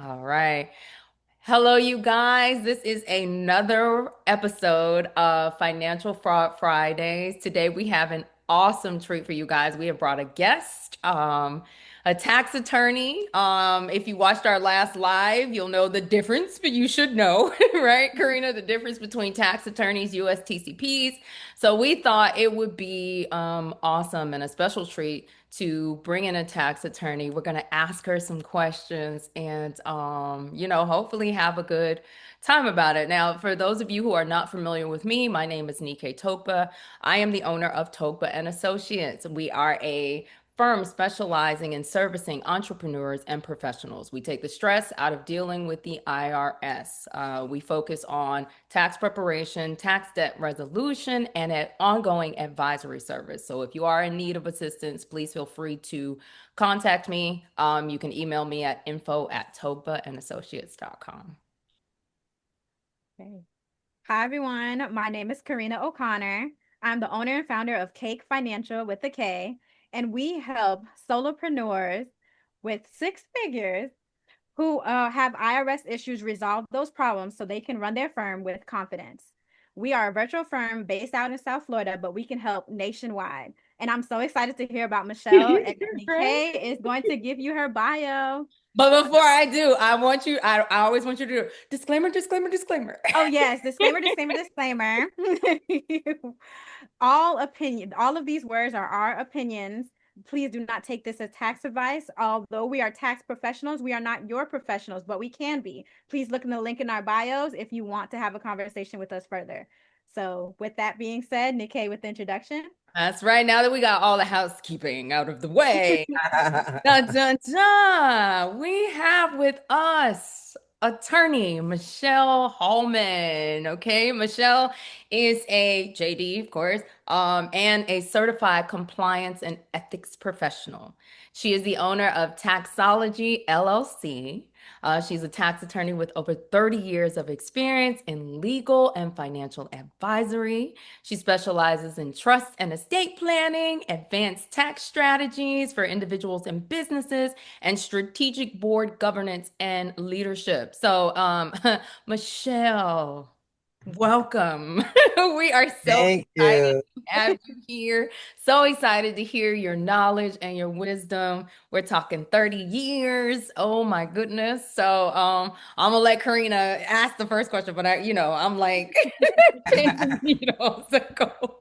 All right. Hello, you guys. This is another episode of Financial Fraud Fridays. Today we have an awesome treat for you guys. We have brought a guest, a tax attorney. If you watched our last live, you'll know the difference, but you should know, right, Kerrina, the difference between tax attorneys, US TCPs. So we thought it would be awesome and a special treat to bring in a tax attorney. We're going to ask her some questions and, hopefully have a good time about it. Now, for those of you who are not familiar with me, my name is Nike Tokba. I am the owner of Tokba and Associates. We are a firm specializing in servicing entrepreneurs and professionals. We take the stress out of dealing with the IRS. We focus on tax preparation, tax debt resolution, and an ongoing advisory service. So if you are in need of assistance, please feel free to contact me. You can email me at info@togbaandassociates.com. Okay. Hi, everyone. My name is Kerrina O'Connor. I'm the owner and founder of Cake Financial with a K, and we help solopreneurs with six figures who have IRS issues resolve those problems so they can run their firm with confidence. We are a virtual firm based out in South Florida, but we can help nationwide. And I'm so excited to hear about Michelle. And Right? Nikay is going to give you her bio. But before I do, I always want you to do disclaimer, disclaimer, disclaimer. Oh, yes. Disclaimer, disclaimer, disclaimer. All of these words are our opinions. Please do not take this as tax advice. Although we are tax professionals, we are not your professionals, but we can be. Please look in the link in our bios if you want to have a conversation with us further. So, with that being said, Nikkei with the introduction. That's right. Now that we got all the housekeeping out of the way, dun, dun, dun. We have with us attorney Michele Hallman. Okay, Michelle is a JD, of course, and a certified compliance and ethics professional. She is the owner of Taxology LLC. She's a tax attorney with over 30 years of experience in legal and financial advisory. She specializes in trust and estate planning, advanced tax strategies for individuals and businesses, and strategic board governance and leadership. So, Michelle, welcome. We are so Thank excited you. to have you here. So excited to hear your knowledge and your wisdom. We're talking 30 years. Oh my goodness. So, I'm gonna let Kerrina ask the first question, but I'm like pins and needles. So go.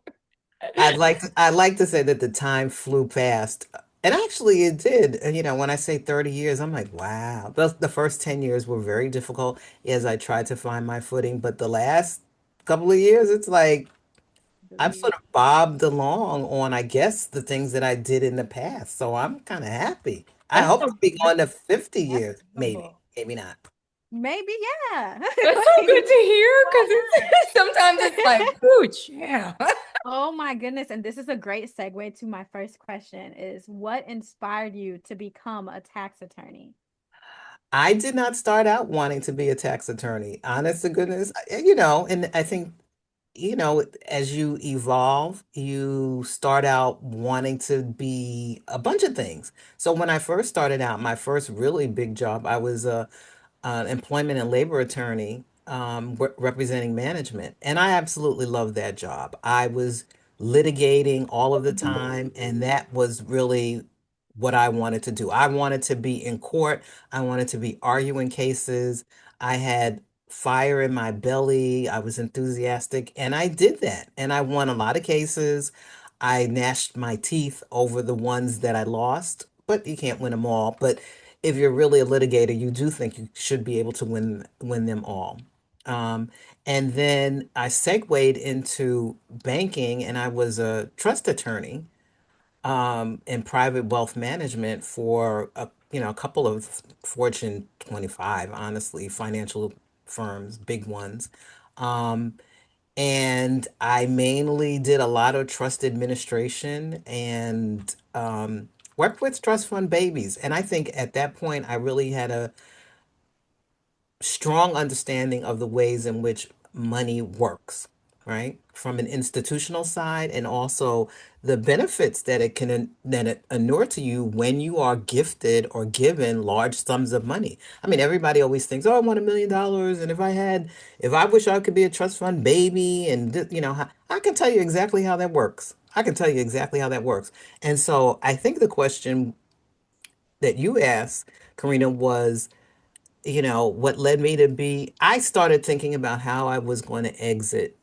I'd like to say that the time flew past. And actually it did. When I say 30 years, I'm like, wow. The first 10 years were very difficult as I tried to find my footing, but the last couple of years, it's like I've Believe. sort of bobbed along on, I guess, the things that I did in the past. So I'm kind of happy. I That's hope so to be that's going to 50 that's years, maybe, admirable. maybe not. Maybe, yeah. That's so Like, good to hear why because it's sometimes it's like, not? pooch, yeah. Oh my goodness. And this is a great segue to my first question is what inspired you to become a tax attorney? I did not start out wanting to be a tax attorney. Honest to goodness, and I think as you evolve, you start out wanting to be a bunch of things. So when I first started out, my first really big job, I was a employment and labor attorney, representing management, and I absolutely loved that job. I was litigating all of the time, and that was really what I wanted to do. I wanted to be in court. I wanted to be arguing cases. I had fire in my belly. I was enthusiastic, and I did that. And I won a lot of cases. I gnashed my teeth over the ones that I lost, but you can't win them all. But if you're really a litigator, you do think you should be able to win them all. Um, and then I segued into banking, and I was a trust attorney in private wealth management for a couple of Fortune 25, honestly, financial firms, big ones. Um, and I mainly did a lot of trust administration and worked with trust fund babies. And I think at that point, I really had a strong understanding of the ways in which money works. right? From an institutional side, and also the benefits that it inure to you when you are gifted or given large sums of money. I mean, everybody always thinks, "Oh, I want $1 million, and if I wish I could be a trust fund baby," and I can tell you exactly how that works. I can tell you exactly how that works. And so I think the question that you asked, Karina, was, what led me to be, I started thinking about how I was going to exit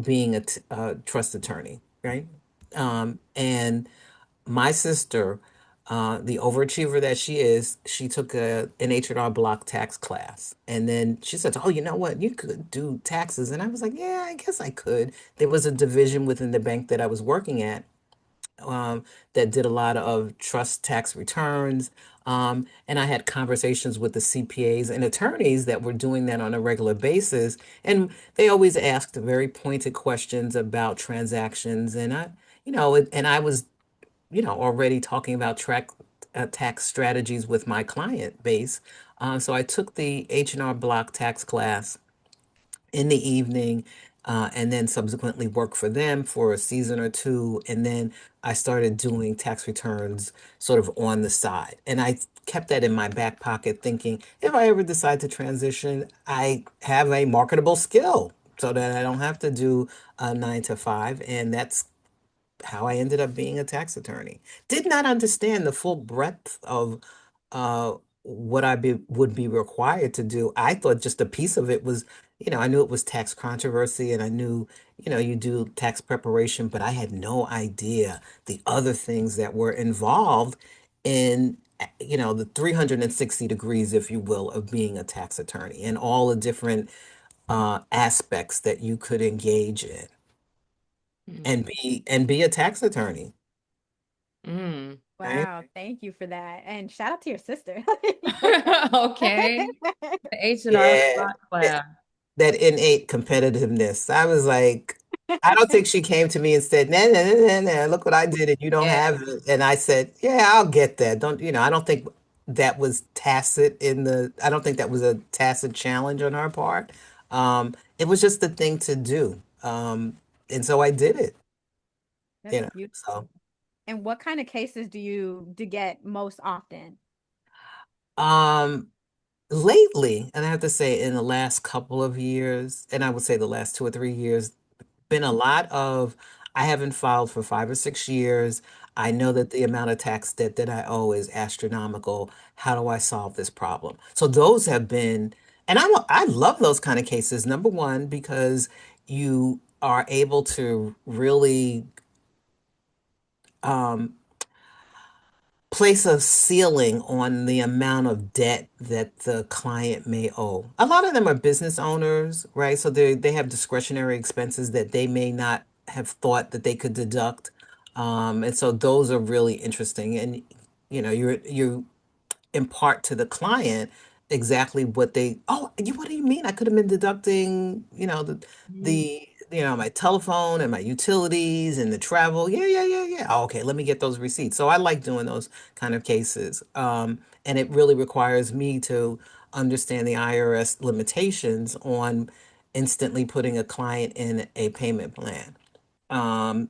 being a trust attorney, right? And my sister, the overachiever that she is, she took an H&R Block tax class. And then she said, "Oh, you know what? You could do taxes." And I was like, "Yeah, I guess I could." There was a division within the bank that I was working at, that did a lot of trust tax returns. And I had conversations with the CPAs and attorneys that were doing that on a regular basis. And they always asked very pointed questions about transactions. And I was, already talking about tax strategies with my client base. So I took the H&R Block tax class in the evening, and then subsequently worked for them for a season or two. And then I started doing tax returns sort of on the side. And I kept that in my back pocket, thinking if I ever decide to transition, I have a marketable skill so that I don't have to do a 9 to 5. And that's how I ended up being a tax attorney. Did not understand the full breadth of what would be required to do. I thought just a piece of it was, I knew it was tax controversy, and I knew, you do tax preparation, but I had no idea the other things that were involved in, the 360 degrees, if you will, of being a tax attorney and all the different aspects that you could engage in Mm. and be a tax attorney. Mm. Right? Wow, thank you for that. And shout out to your sister. Okay. The H&R Yeah, Block class. that innate competitiveness. I was like, I don't think she came to me and said, "Nah, nah, nah, nah, nah, look what I did, and you don't Yeah. have it." And I said, "Yeah, I'll get that." I don't think that was I don't think that was a tacit challenge on her part. It was just the thing to do. And so I did it, That's so. beautiful. And what kind of cases do you get most often? Um, Lately, and I have to say in the last couple of years, and I would say the last 2 or 3 years, been a lot of, I haven't filed for 5 or 6 years. I know that the amount of tax debt that I owe is astronomical. How do I solve this problem? So those have been, and I love those kind of cases. Number one, because you are able to really um, place a ceiling on the amount of debt that the client may owe. A lot of them are business owners, right? So they have discretionary expenses that they may not have thought that they could deduct. And so those are really interesting. And you impart to the client exactly what do you mean? I could have been deducting, Mm. my telephone and my utilities and the travel. Yeah, yeah, yeah, yeah. Oh, okay, let me get those receipts. So I like doing those kind of cases. And it really requires me to understand the IRS limitations on instantly putting a client in a payment plan. Um,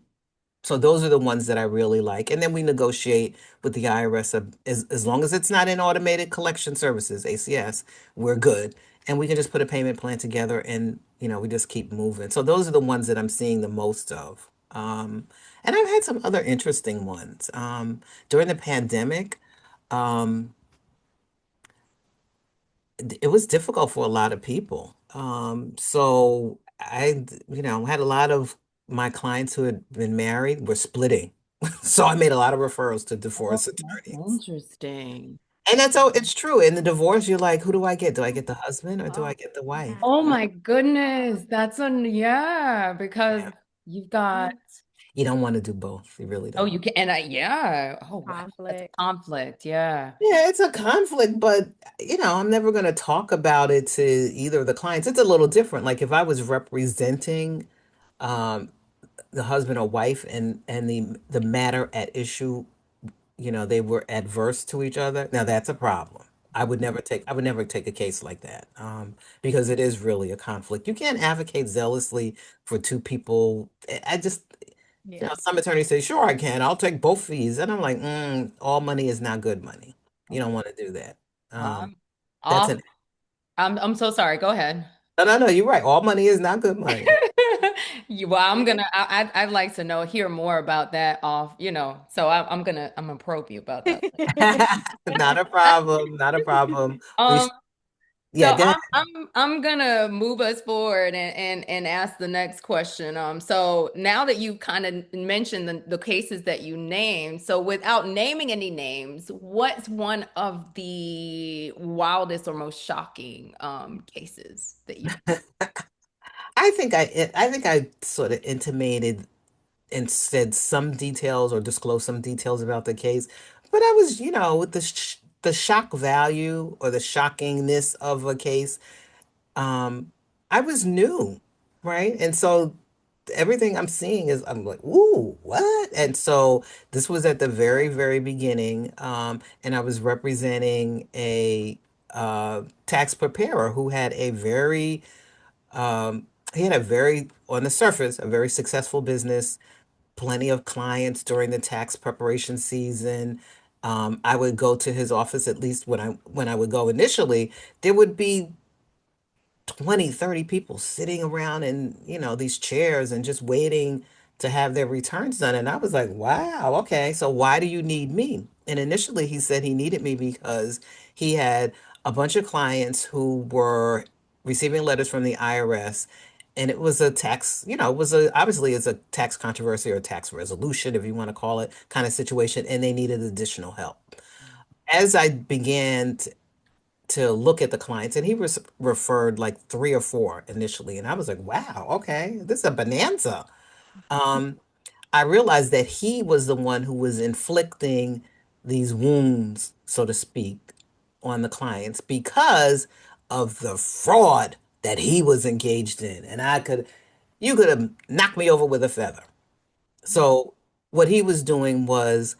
so those are the ones that I really like. And then we negotiate with the IRS as long as it's not in automated collection services, ACS, we're good. And we can just put a payment plan together, and we just keep moving. So those are the ones that I'm seeing the most of. And I've had some other interesting ones. During the pandemic, um, it was difficult for a lot of people. So had a lot of my clients who had been married were splitting. So I made a lot of referrals to Oh, divorce that's attorneys. interesting. And that's all, it's true. In the divorce, you're like, who do I get? Do I get the husband or do I Oh, get the wife? Oh yeah. my goodness. Yeah, because Yeah. you've got, You don't want to do both. You really oh, don't. you can, and yeah. Oh, wow. That's Conflict. a conflict. Yeah. Yeah, it's a conflict, but I'm never going to talk about it to either of the clients. It's a little different. Like if I was representing um, the husband or wife, and the matter at issue, they were adverse to each other. Now that's a problem. I would never take a case like that, because it is really a conflict. You can't advocate zealously for two people. I just, Yeah. some attorneys say, sure, I can. I'll take both fees. And I'm like, all money is not good money. You don't want to do that. Um, That's off. an, I'm so sorry. Go ahead. no, no, no, you're right. All money is not good money. Well, I'd like to know, hear more about that off, so I'm gonna probe you about that. Not a problem. Not a problem. Um, Yeah, so go ahead. I'm gonna move us forward and ask the next question. So now that you kind of mentioned the cases that you named, so without naming any names, what's one of the wildest or most shocking cases that you've I think I sort of intimated and said some details or disclosed some details about the case, but I was, with the shock value or the shockingness of a case, I was new, right? And so everything I'm seeing is I'm like, ooh, what? And so this was at the very, very beginning, and I was representing a tax preparer who had a very he had a very, on the surface, a very successful business, plenty of clients during the tax preparation season. I would go to his office, at least when I would go initially, there would be 20, 30 people sitting around in, these chairs and just waiting to have their returns done. And I was like, wow, okay, so why do you need me? And initially he said he needed me because he had a bunch of clients who were receiving letters from the IRS. And it was a tax, it was obviously it's a tax controversy or tax resolution, if you want to call it, kind of situation. And they needed additional help. As I began to look at the clients, and he was referred like three or four initially, and I was like, wow, okay, this is a bonanza. um I realized that he was the one who was inflicting these wounds, so to speak, on the clients because of the fraud that he was engaged in, and you could have knocked me over with a feather. So what he was doing was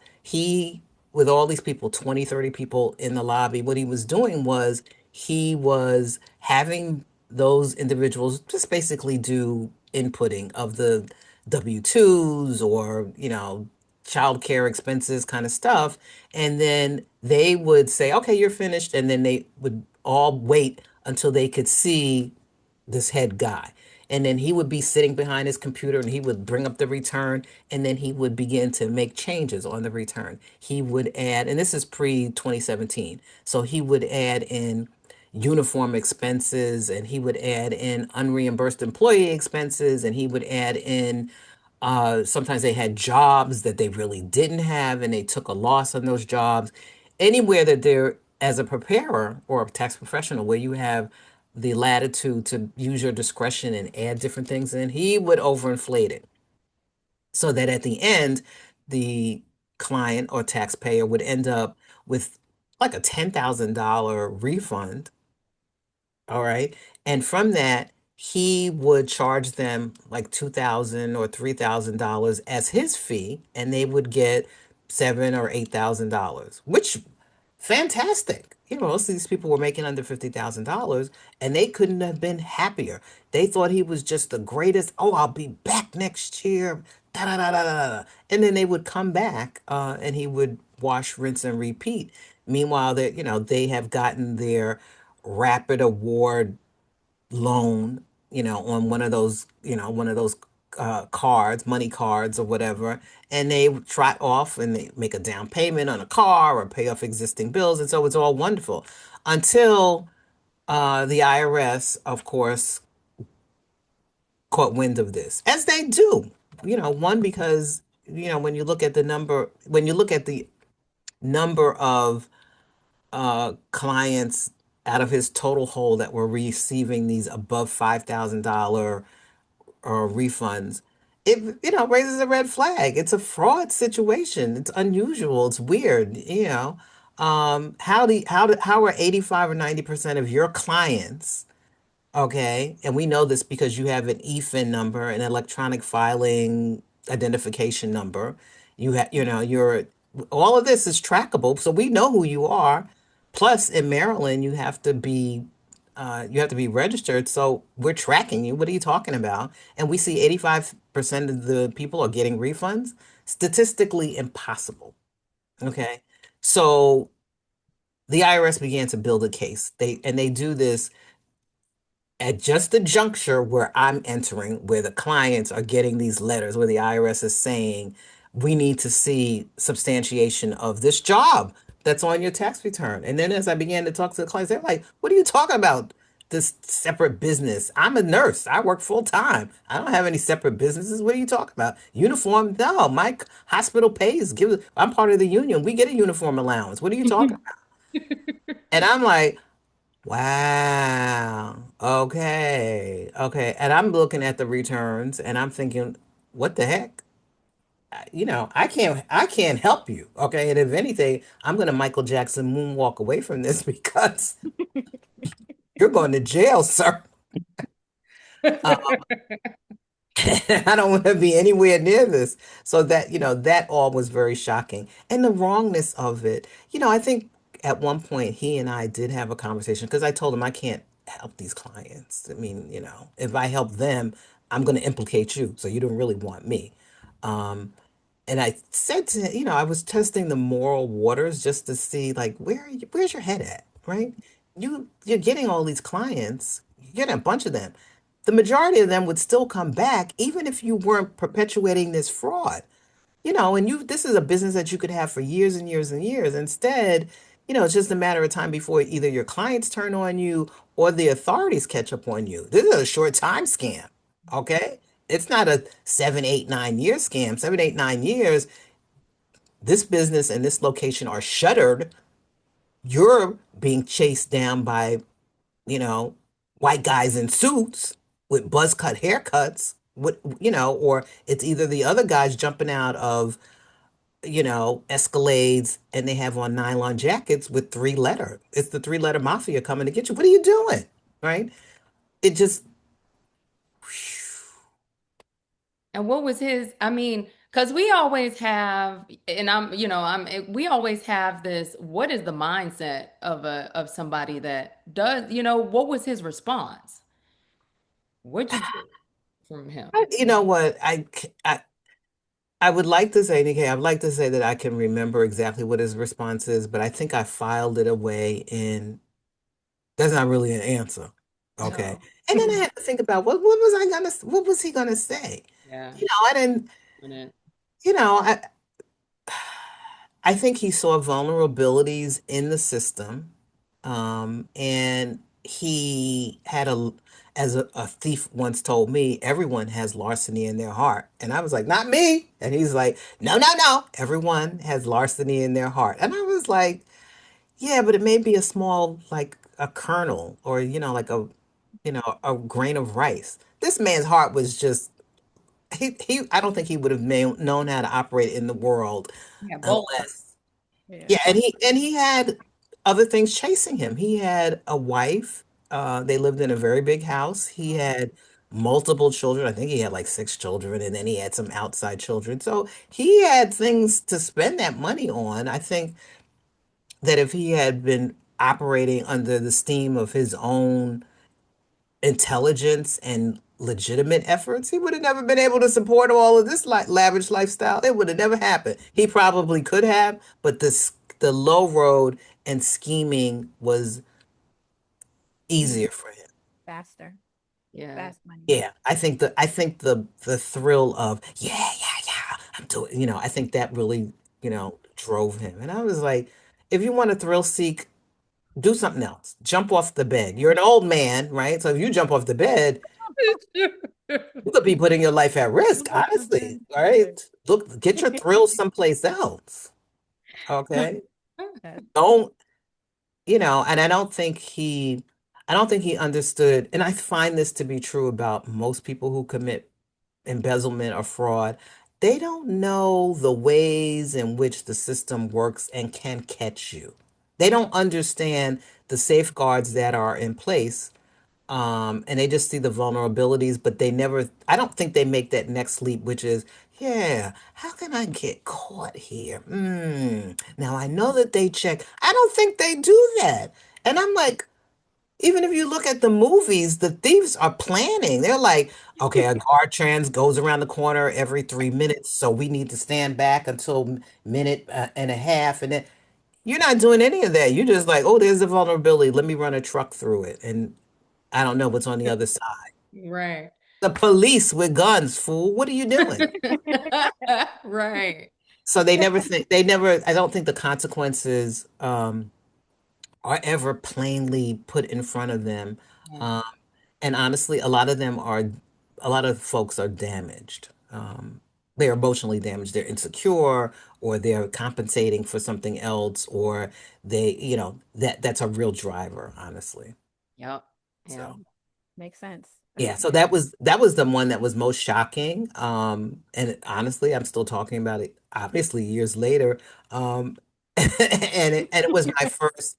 with all these people, 20, 30 people in the lobby, what he was doing was he was having those individuals just basically do inputting of the W-2s or, childcare expenses kind of stuff. And then they would say, okay, you're finished. And then they would all wait until they could see this head guy. And then he would be sitting behind his computer and he would bring up the return and then he would begin to make changes on the return. He would add, and this is pre 2017, so he would add in uniform expenses and he would add in unreimbursed employee expenses and he would add in sometimes they had jobs that they really didn't have and they took a loss on those jobs. Anywhere that there, as a preparer or a tax professional, where you have the latitude to use your discretion and add different things in, he would overinflate it so that at the end, the client or taxpayer would end up with like a $10,000 refund. All right. And from that, he would charge them like $2,000 or $3,000 as his fee, and they would get $7,000 or $8,000, which fantastic. Most of these people were making under $50,000 and they couldn't have been happier. They thought he was just the greatest. Oh, I'll be back next year. Da, da, da, da, da, da. And then they would come back and he would wash, rinse, and repeat. Meanwhile, they have gotten their rapid award loan, on one of those cards, money cards or whatever, and they trot off and they make a down payment on a car or pay off existing bills, and so it's all wonderful until the IRS, of course, caught wind of this, as they do. One because when you look at the number of clients out of his total hold that were receiving these above $5,000 refunds, it raises a red flag. It's a fraud situation. It's unusual. It's weird. How are 85 or 90% of your clients, okay? And we know this because you have an EFIN number, an electronic filing identification number. You have, you're all of this is trackable, so we know who you are. Plus, in Maryland, you have to be registered. So we're tracking you. What are you talking about? And we see 85% of the people are getting refunds. Statistically impossible. Okay. So the IRS began to build a case. They do this at just the juncture where I'm entering, where the clients are getting these letters, where the IRS is saying, we need to see substantiation of this job that's on your tax return. And then as I began to talk to the clients, they're like, what are you talking about? This separate business. I'm a nurse. I work full time. I don't have any separate businesses. What are you talking about? Uniform? No, my hospital pays. I'm part of the union. We get a uniform allowance. What are you talking about? And I'm like, wow. Okay. Okay. And I'm looking at the returns and I'm thinking, what the heck? I can't help you. Okay. And if anything, I'm gonna Michael Jackson moonwalk away from this because you're going to jail, sir. Uh, I don't want to be anywhere near this. So that all was very shocking. And the wrongness of it, I think at one point he and I did have a conversation because I told him I can't help these clients. I mean, if I help them, I'm going to implicate you. So you don't really want me. Um, and I said to him, I was testing the moral waters just to see like where's your head at, right? You're getting all these clients, you're getting a bunch of them. The majority of them would still come back even if you weren't perpetuating this fraud. And this is a business that you could have for years and years and years. Instead, it's just a matter of time before either your clients turn on you or the authorities catch up on you. This is a short time scam. Okay? It's not a 7, 8, 9 year scam. 7, 8, 9 years, this business and this location are shuttered. You're being chased down by, you know, white guys in suits with buzz cut haircuts. Or it's either the other guys jumping out of, Escalades and they have on nylon jackets with 3 letter. It's the 3 letter mafia coming to get you. What are you doing? Right? It just, And what was his, I mean, because we always have, and we always have this, what is the mindset of somebody that does, what was his response? What'd you get from him? you know what? I would like to say, Nikki, I'd like to say that I can remember exactly what his response is, but I think I filed it away in that's not really an answer. Okay. Oh, And then I had to think about what was he gonna say? yeah. I didn't, And it- you know, I think he saw vulnerabilities in the system. And he had as a thief once told me, everyone has larceny in their heart. And I was like, not me. And he's like, no, no, no. Everyone has larceny in their heart. And I was like, yeah, but it may be a small, like a kernel or, like a grain of rice. This man's heart was just, I don't think he would have known how to operate in the world yeah, both. unless, Yeah. yeah, and he had other things chasing him. He had a wife. They lived in a very big house. He had multiple children. I think he had like 6 children, and then he had some outside children. So he had things to spend that money on. I think that if he had been operating under the steam of his own intelligence and legitimate efforts, he would have never been able to support all of this lavish lifestyle. It would have never happened. He probably could have, but the low road and scheming was Easy, easier for him. faster, Yeah. fast money. Yeah, I think the thrill of yeah, I'm doing, I think that really, drove him. And I was like, if you want to thrill seek, do something else. Jump off the bed. You're an old man, right? So if you jump off the bed, you could be putting your life at risk, Look up the honestly. bed. All right. Look, get your thrills someplace else. Okay. Yes. Don't, and I don't think he understood, and I find this to be true about most people who commit embezzlement or fraud. They don't know the ways in which the system works and can catch you. They don't understand the safeguards that are in place And they just see the vulnerabilities, but they never, I don't think they make that next leap, which is, yeah, how can I get caught here? Now I know that they check. I don't think they do that. And I'm like, even if you look at the movies, the thieves are planning. They're like, okay, a guard trans goes around the corner every 3 minutes, so we need to stand back until minute and a half, and then you're not doing any of that. You're just like, oh, there's a vulnerability. Let me run a truck through it, and I don't know what's on the other side. Right. The police with guns, fool. What are you doing? Right. So they never think. They never. I don't think the consequences are ever plainly put in front of them. Yeah. Um, and honestly, a lot of folks are damaged. They're emotionally damaged. They're insecure, or they're compensating for something else, or that's a real driver, honestly. Yep. Yeah. So Makes sense. yeah, so that was the one that was most shocking. And honestly, I'm still talking about it, obviously years later. And it was my first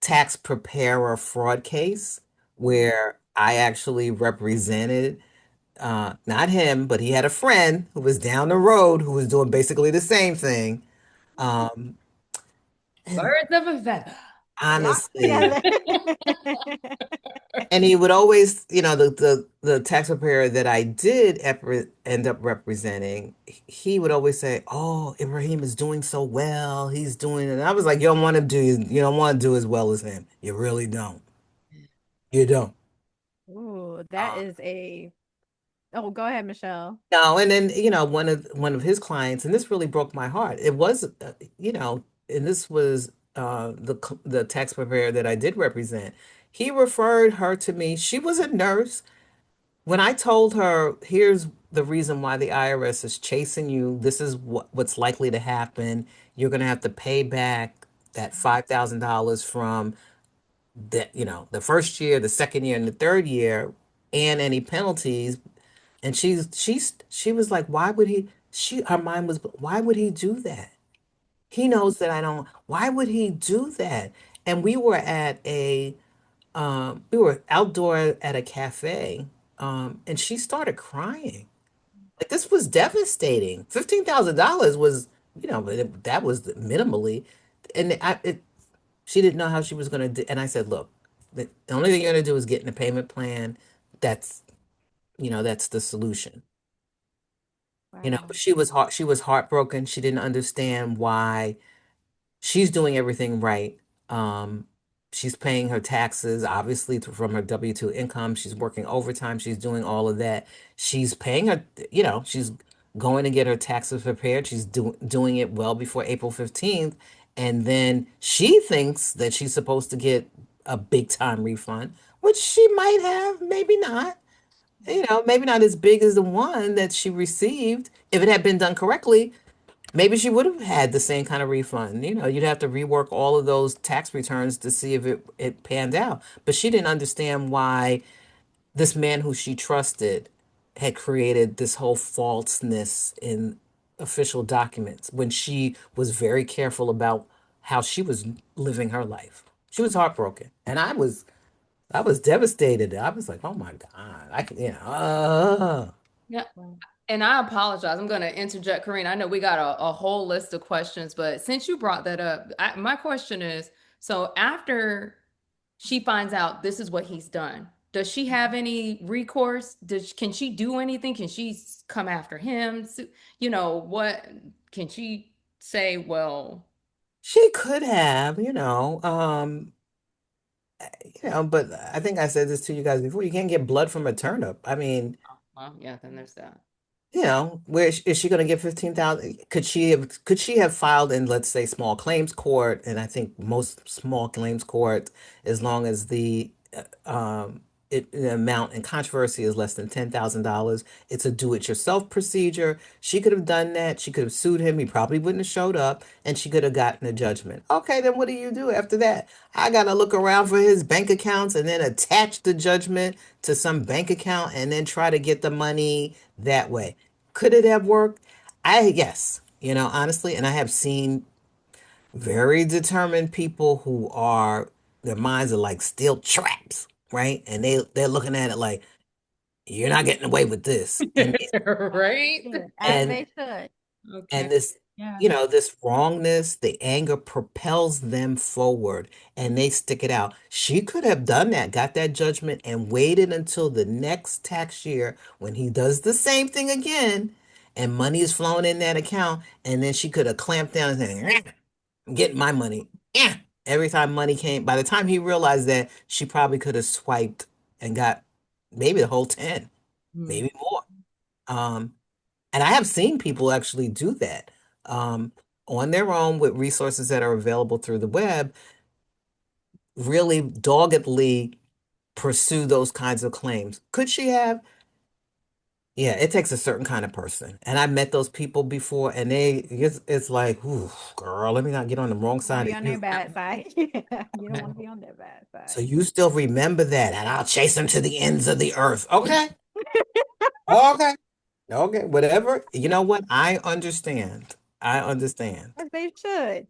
tax preparer fraud case where I actually represented not him, but he had a friend who was down the road who was doing basically the same thing. Um, and Birds of a feather. Flock honestly, together. and he would always, the tax preparer that I did end up representing, he would always say, "Oh, Ibrahim is doing so well. He's doing," and I was like, you don't want to do as well as him. You really don't. You don't. Ooh, that Uh, is a. Oh, go ahead, Michelle. No, and then one of his clients, and this really broke my heart. It was, and this was the tax preparer that I did represent. He referred her to me. She was a nurse. When I told her, here's the reason why the IRS is chasing you, this is what's likely to happen. You're going to have to pay back that $5,000 from the first year, the second year, and the third year, and any penalties. And she was like, why would he? Her mind was, why would he do that? He knows that I don't. Why would he do that? And we were outdoor at a cafe, and she started crying. Like this was devastating. $15,000 was, but that was minimally, and she didn't know how she was going to do. And I said, look, the only thing you're going to do is get in a payment plan. That's, that's the solution. But Wow. she was heartbroken. She didn't understand why she's doing everything right. Um, she's paying her taxes, obviously, from her W-2 income. She's working overtime. She's doing all of that. She's paying her, she's going to get her taxes prepared. She's doing it well before April 15th. And then she thinks that she's supposed to get a big time refund, which she might have, maybe not. Maybe not as big as the one that she received. If it had been done correctly, maybe she would have had the same kind of refund. You'd have to rework all of those tax returns to see if it panned out. But she didn't understand why this man who she trusted had created this whole falseness in official documents when she was very careful about how she was living her life. She was heartbroken. And I was devastated. I was like, oh my God. I can, Yeah. Wow. And I apologize. I'm going to interject, Karina. I know we got a whole list of questions, but since you brought that up, my question is, so after she finds out this is what he's done, does she have any recourse? Can she do anything? Can she come after him? What can she say? Well, she could have, but I think I said this to you guys before. You can't get blood from a turnip. I mean, well, yeah, then there's that. where is she going to get 15,000? Could she have filed in, let's say, small claims court? And I think most small claims court, as long as the amount in controversy is less than $10,000, it's a do-it-yourself procedure. She could have done that. She could have sued him. He probably wouldn't have showed up, and she could have gotten a judgment. Okay, then what do you do after that? I gotta look around for his bank accounts and then attach the judgment to some bank account and then try to get the money that way. Could it have worked? Yes, honestly, and I have seen very determined people their minds are like steel traps, right? And they're looking at it like, you're not getting away with this. Right? As And they should. Okay. and this, Yeah. this wrongness, the anger propels them forward and they stick it out. She could have done that, got that judgment, and waited until the next tax year when he does the same thing again and money is flowing in that account. And then she could have clamped down and said, I'm getting my money. Yeah. Every time money came, by the time he realized that, she probably could have swiped and got maybe the whole 10, Mm. maybe more. Um, and I have seen people actually do that um, on their own with resources that are available through the web, really doggedly pursue those kinds of claims. Could she have? Yeah, it takes a certain kind of person. And I met those people before, and it's like, ooh, girl, let me not get on the wrong Don't side be of on their you. bad side. Yeah, you don't want to be on their bad So side. you still remember that, and I'll chase them to the ends of the earth. Okay. Okay. Okay. Whatever. You know what? I understand. I understand. As they should.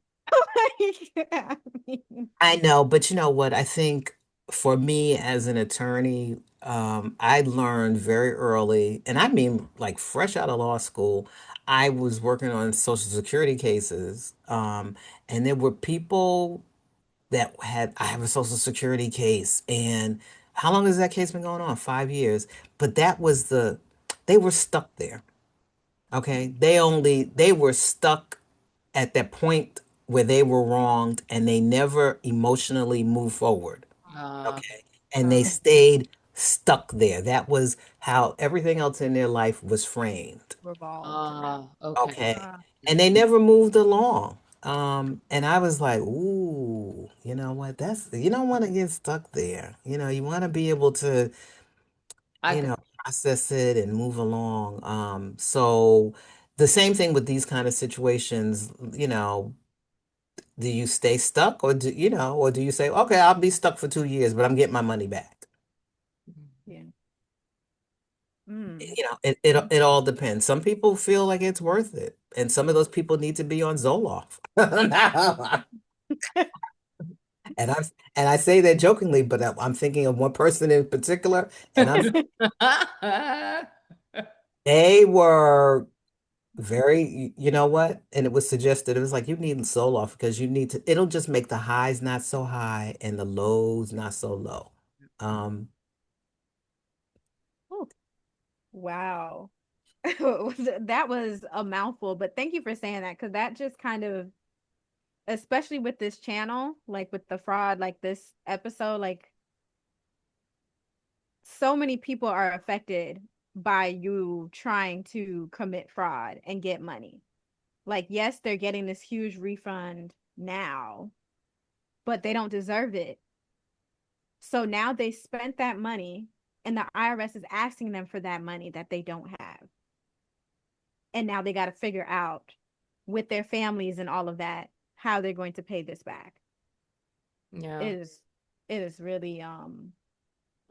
Like, I mean, I know, but you know what? I think for me as an attorney, I learned very early, and I mean like fresh out of law school, I was working on Social Security cases, and there were people that I have a Social Security case, and how long has that case been going on? 5 years. But they were stuck there. Okay. They were stuck at that point where they were wronged and they never emotionally moved forward. Uh, Okay. And they wow. stayed stuck there. That was how everything else in their life was framed. Revolved around. okay. Okay. Uh, And they never moved along. And I was like, ooh, you know what? You don't want to get stuck there. You want to be able to, I got, process it and move along. So the same thing with these kind of situations, do you stay stuck or do you say, okay, I'll be stuck for 2 years, but I'm getting my money back? yeah. Mm. It all depends. Some people feel like it's worth it, and some of those people need to be on Zoloft. And I say that jokingly, but I'm thinking of one person in particular, and they were very, you know what? And it was suggested, it was like, you need Zoloft because it'll just make the highs not so high and the lows not so low. Um, Ooh, wow. That was a mouthful, but thank you for saying that because that just kind of, especially with this channel, like with the fraud, like this episode, like so many people are affected by you trying to commit fraud and get money. Like, yes, they're getting this huge refund now, but they don't deserve it. So now they spent that money and the IRS is asking them for that money that they don't have. And now they got to figure out with their families and all of that how they're going to pay this back. yeah. It is it is really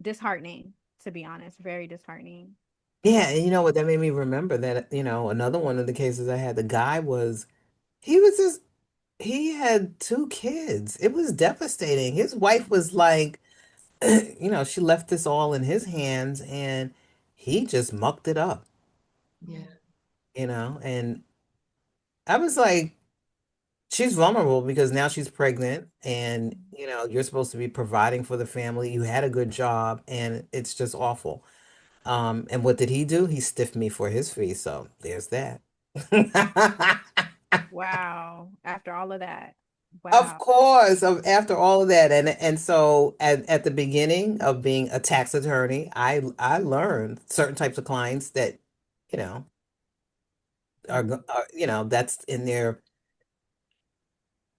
disheartening, to be honest, very disheartening. yeah, and you know what that made me remember that, another one of the cases I had, the guy he was just, he had 2 kids. It was devastating. His wife was like, she left this all in his hands and he just mucked it up, Yeah. and I was like, she's vulnerable because now she's pregnant and, you're supposed to be providing for the family. You had a good job and it's just awful. And what did he do? He stiffed me for his fee. So there's that. Wow. After all of that. Of Wow. course, after all of that, and so at the beginning of being a tax attorney, I learned certain types of clients that, you know, that's in their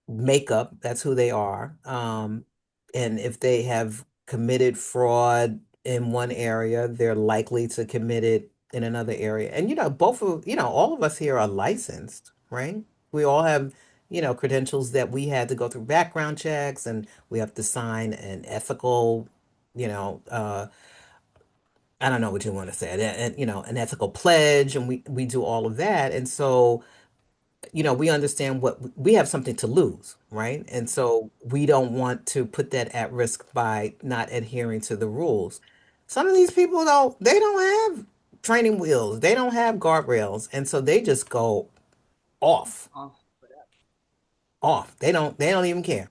makeup. That's who they are. And if they have committed fraud in one area, they're likely to commit it in another area. And all of us here are licensed, right? We all have, credentials that we had to go through background checks and we have to sign an ethical, you know, I don't know what you want to say, and an ethical pledge, and we do all of that. And so we understand what we have something to lose, right? And so we don't want to put that at risk by not adhering to the rules. Some of these people they don't have training wheels, they don't have guardrails, and so they just go off, Off, off. They don't even care.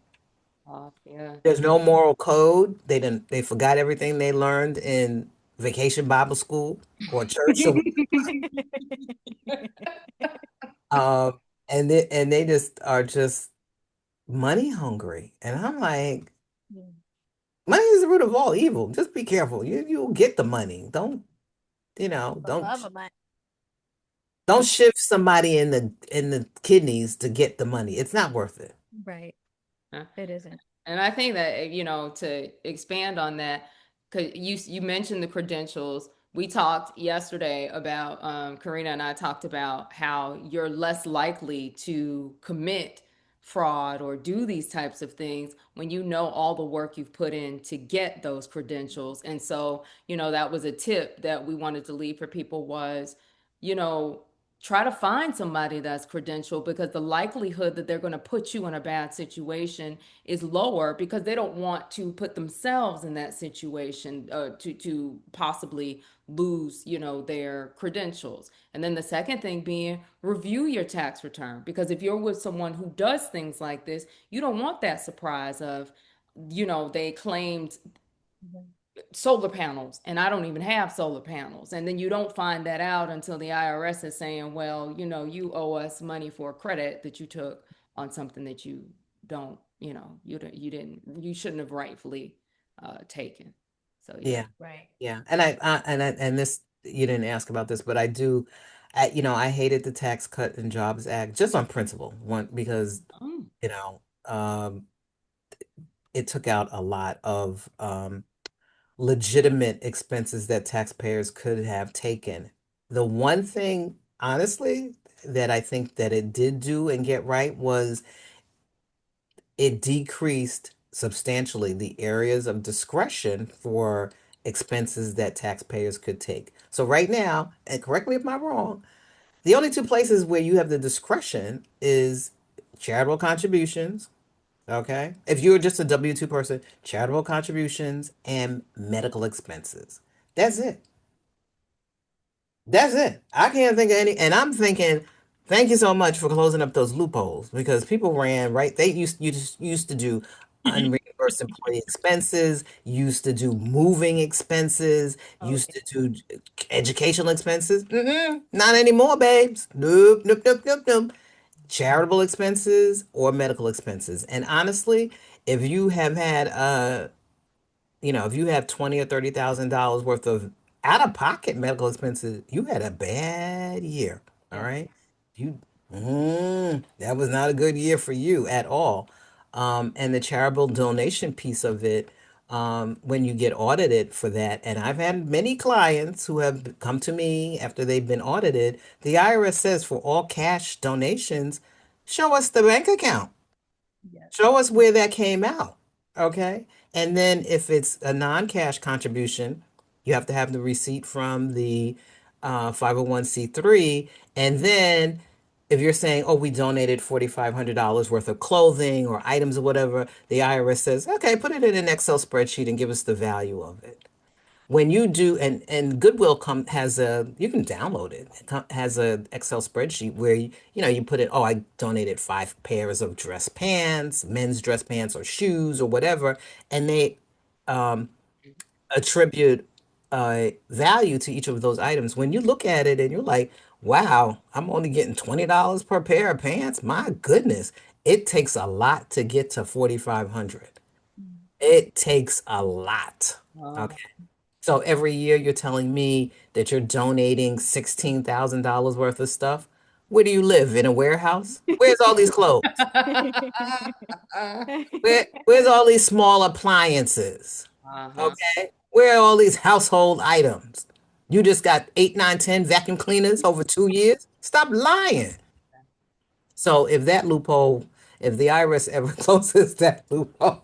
off, yeah. There's no moral code. They forgot everything they learned in vacation Bible school or church or and they just are just money hungry. And I'm like, money is the root of all evil. Just be careful. You'll get the money. Don't, you know, The don't love of money. don't shift somebody in the kidneys to get the money. It's not worth it. Right. Huh? It isn't. And I think that, to expand on that, because you mentioned the credentials. We talked yesterday about, Kerrina and I talked about how you're less likely to commit fraud or do these types of things when you know all the work you've put in to get those credentials. And so, that was a tip that we wanted to leave for people was, you know, try to find somebody that's credentialed, because the likelihood that they're going to put you in a bad situation is lower, because they don't want to put themselves in that situation, to possibly lose, their credentials. And then the second thing being, review your tax return, because if you're with someone who does things like this, you don't want that surprise of, they claimed solar panels and I don't even have solar panels. And then you don't find that out until the IRS is saying, well, you owe us money for a credit that you took on something that you don't, you shouldn't have rightfully taken. So yeah. Yeah. Right. Yeah. And this, you didn't ask about this, but I do, I hated the Tax Cut and Jobs Act just on principle. One, because, Oh, you know, it took out a lot of legitimate expenses that taxpayers could have taken. The one thing, honestly, that I think that it did do and get right was it decreased substantially the areas of discretion for expenses that taxpayers could take. So right now, and correct me if I'm wrong, the only two places where you have the discretion is charitable contributions. Okay. If you're just a W-2 person, charitable contributions and medical expenses. That's it. That's it. I can't think of any, and I'm thinking, thank you so much for closing up those loopholes because people ran right. They used to do unreimbursed employee expenses, used to do moving expenses, Oh, used to do educational expenses. Not anymore, babes. Nope, nope, nope, nope, nope. Charitable expenses or medical expenses. And honestly, if you have had if you have 20 or $30,000 worth of out-of-pocket medical expenses, you had a bad year. All yeah. right. You that was not a good year for you at all. And the charitable donation piece of it, when you get audited for that, and I've had many clients who have come to me after they've been audited, the IRS says for all cash donations, show us the bank account. yes. Show us where that came out. Okay. And then if it's a non-cash contribution, you have to have the receipt from the 501(c)(3). And then if you're saying, oh, we donated $4,500 worth of clothing or items or whatever, the IRS says, okay, put it in an Excel spreadsheet and give us the value of it. When you do, and Goodwill has you can download it. Has a Excel spreadsheet where you put in, oh, I donated 5 pairs of dress pants, men's dress pants or shoes or whatever, and they attribute value to each of those items. When you look at it and you're like, wow, I'm only getting $20 per pair of pants. My goodness, it takes a lot to get to 4,500. Mm. It takes a lot. Oh. Okay. So every year you're telling me that you're donating $16,000 worth of stuff. Where do you live? In a warehouse? Where's all these clothes? Where's all these small appliances? Uh-huh. Okay. Where are all these household items? You just got 8, 9, 10 vacuum cleaners over 2 years? Stop lying. So if the IRS ever closes that loophole,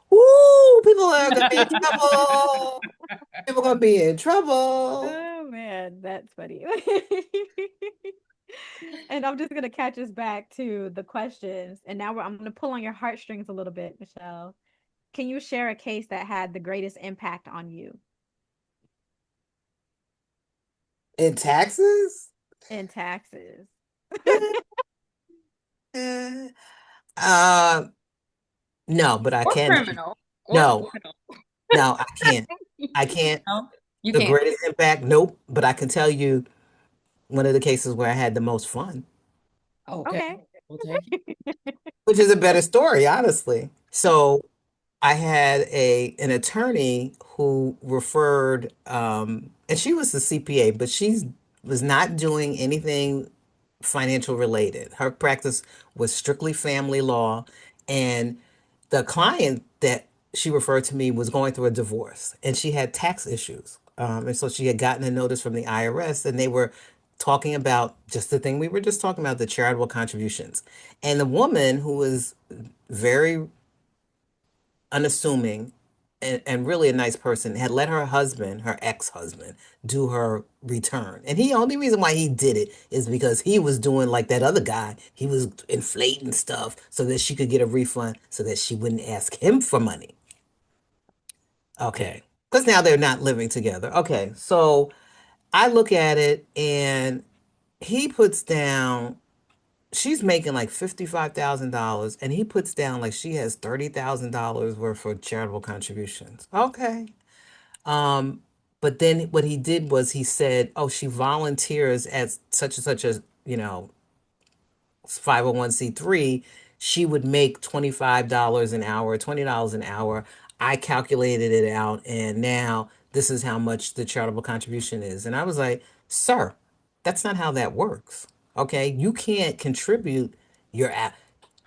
woo, people are gonna be in trouble. People gonna be in trouble. Oh man, that's funny. And I'm just gonna catch us back to the questions. And now I'm gonna pull on your heartstrings a little bit, Michelle. Can you share a case that had the greatest impact on you In taxes? in taxes? Eh, Uh, no, but I Or can. criminal. Or No, criminal. no, I can't. I can't. No, you The can't. greatest impact, nope. But I can tell you one of the cases where I had the most fun, Okay. Okay. We'll take it. which is a better story, honestly. So I had an attorney who referred, and she was the CPA, but she was not doing anything financial related. Her practice was strictly family law, and the client that she referred to me was going through a divorce, and she had tax issues. And so she had gotten a notice from the IRS, and they were talking about just the thing we were just talking about, the charitable contributions. And the woman, who was very unassuming and really a nice person, had let her husband, her ex-husband, do her return. And he only reason why he did it is because he was doing like that other guy. He was inflating stuff so that she could get a refund so that she wouldn't ask him for money. Okay. Because now they're not living together. Okay. So I look at it and he puts down, she's making like $55,000 and he puts down like she has $30,000 worth of charitable contributions. Okay. Um, but then what he did was he said, "Oh, she volunteers at such and such a, 501(c)(3), she would make $25 an hour, $20 an hour. I calculated it out, and now this is how much the charitable contribution is." And I was like, "Sir, that's not how that works. Okay, you can't contribute your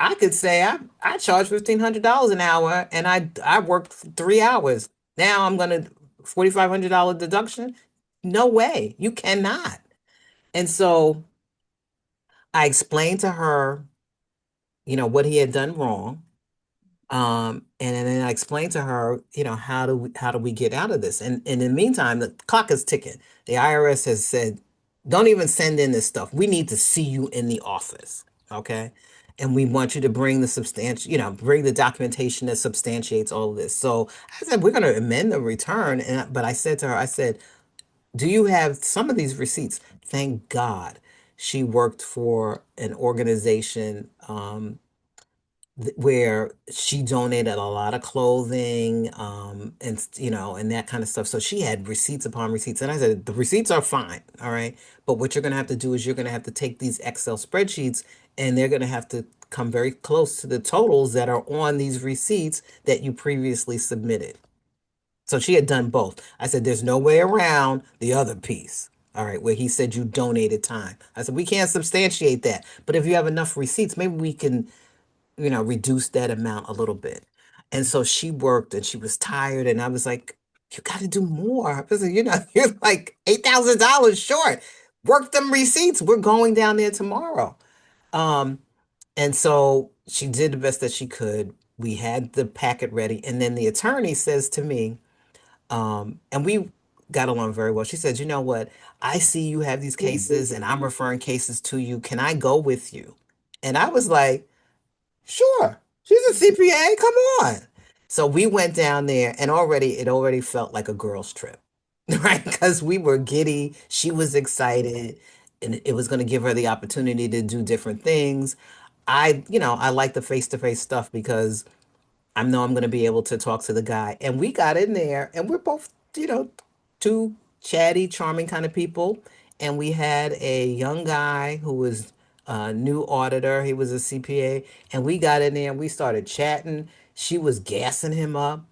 I could say I charge $1,500 an hour, and I worked 3 hours. Now I'm gonna $4,500 deduction. No way, you cannot." And so I explained to her what he had done wrong. And then I explained to her, how do we get out of this? And in the meantime, the clock is ticking. The IRS has said, don't even send in this stuff. We need to see you in the office. Okay. And we want you to bring bring the documentation that substantiates all of this. So I said, we're going to amend the return. But I said to her, I said, do you have some of these receipts? Thank God she worked for an organization, where she donated a lot of clothing, and that kind of stuff. So she had receipts upon receipts. And I said, the receipts are fine, all right. But what you're going to have to do is you're going to have to take these Excel spreadsheets and they're going to have to come very close to the totals that are on these receipts that you previously submitted. So she had done both. I said, there's no way around the other piece. All right, where he said you donated time. I said, we can't substantiate that. But if you have enough receipts, maybe we can reduce that amount a little bit. And so she worked and she was tired. And I was like, you got to do more. I said, you're like $8,000 short. Work them receipts. We're going down there tomorrow. Um, and so she did the best that she could. We had the packet ready. And then the attorney says to me, and we got along very well. She said, you know what? I see you have these cases and I'm referring cases to you. Can I go with you? And I was like, sure. She's a CPA. Come on. So we went down there and it already felt like a girls' trip, right? Because we were giddy. She was excited and it was going to give her the opportunity to do different things. I like the face-to-face stuff because I know I'm going to be able to talk to the guy. And we got in there and we're both, two chatty, charming kind of people. And we had a young guy who was a new auditor. He was a CPA. And we got in there and we started chatting. She was gassing him up.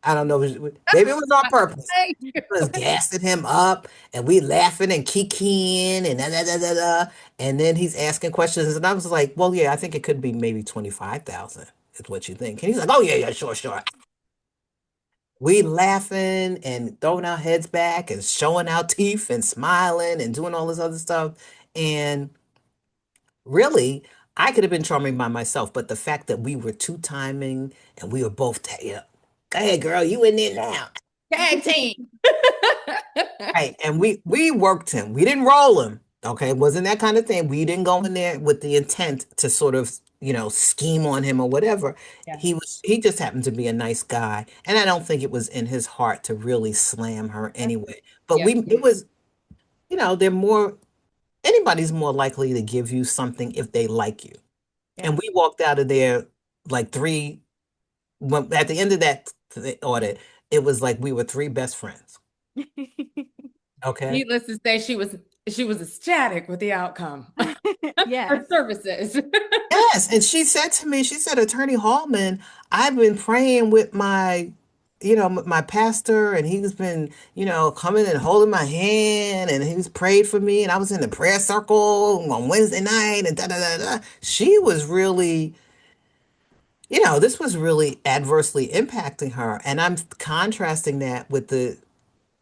I don't know, maybe it was on purpose. Thank you. Was gassing him up and we laughing and kikiing and da, da, da, da, da. And then he's asking questions and I was like, well, yeah, I think it could be maybe 25,000 is what you think. And he's like, oh yeah, yeah, sure, sure. We laughing and throwing our heads back and showing our teeth and smiling and doing all this other stuff. And really, I could have been charming by myself, but the fact that we were two timing and we were both, yeah, go ahead, girl, you in there now. Tag team. Right. And we worked him. We didn't roll him. Okay, wasn't that kind of thing. We didn't go in there with the intent to sort of, scheme on him or whatever. Yeah. He just happened to be a nice guy, and I don't think it was in his heart to really slam her anyway. But Yeah. it was, they're more anybody's more likely to give you something if they like you. And Yeah. we walked out of there like at the end of that audit, it was like we were three best friends. Okay. Needless to say, she was ecstatic with the outcome. Her Yes. services. Yes, and she said to me, she said, Attorney Hallman, I've been praying with my pastor, and he's been, coming and holding my hand, and he's prayed for me, and I was in the prayer circle on Wednesday night, and da da da da. She was really, this was really adversely impacting her, and I'm contrasting that with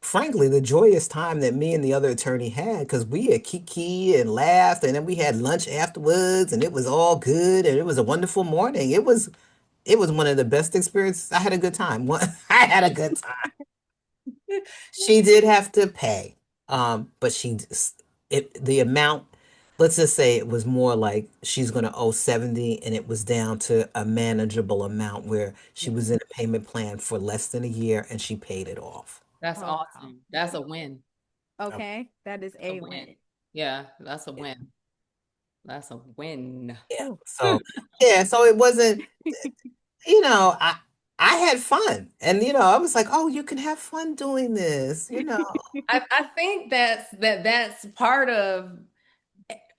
frankly, the joyous time that me and the other attorney had, because we had kiki and laughed, and then we had lunch afterwards, and it was all good, and it was a wonderful morning. It was one of the best experiences. I had a good time. I had a good time. She did have to pay, but the amount. Let's just say it was more like she's going to owe 70, and it was down to a manageable amount where she Yeah. was in a payment plan for less than a year and she paid it off. That's Oh, wow. awesome. That's a win. Okay, that is That's a a win. win. Yeah, that's a win. That's a win. Yeah. Ooh. So yeah, so it wasn't, you know, I I had fun. And I was like, "Oh, you can have fun doing this." I think that's part of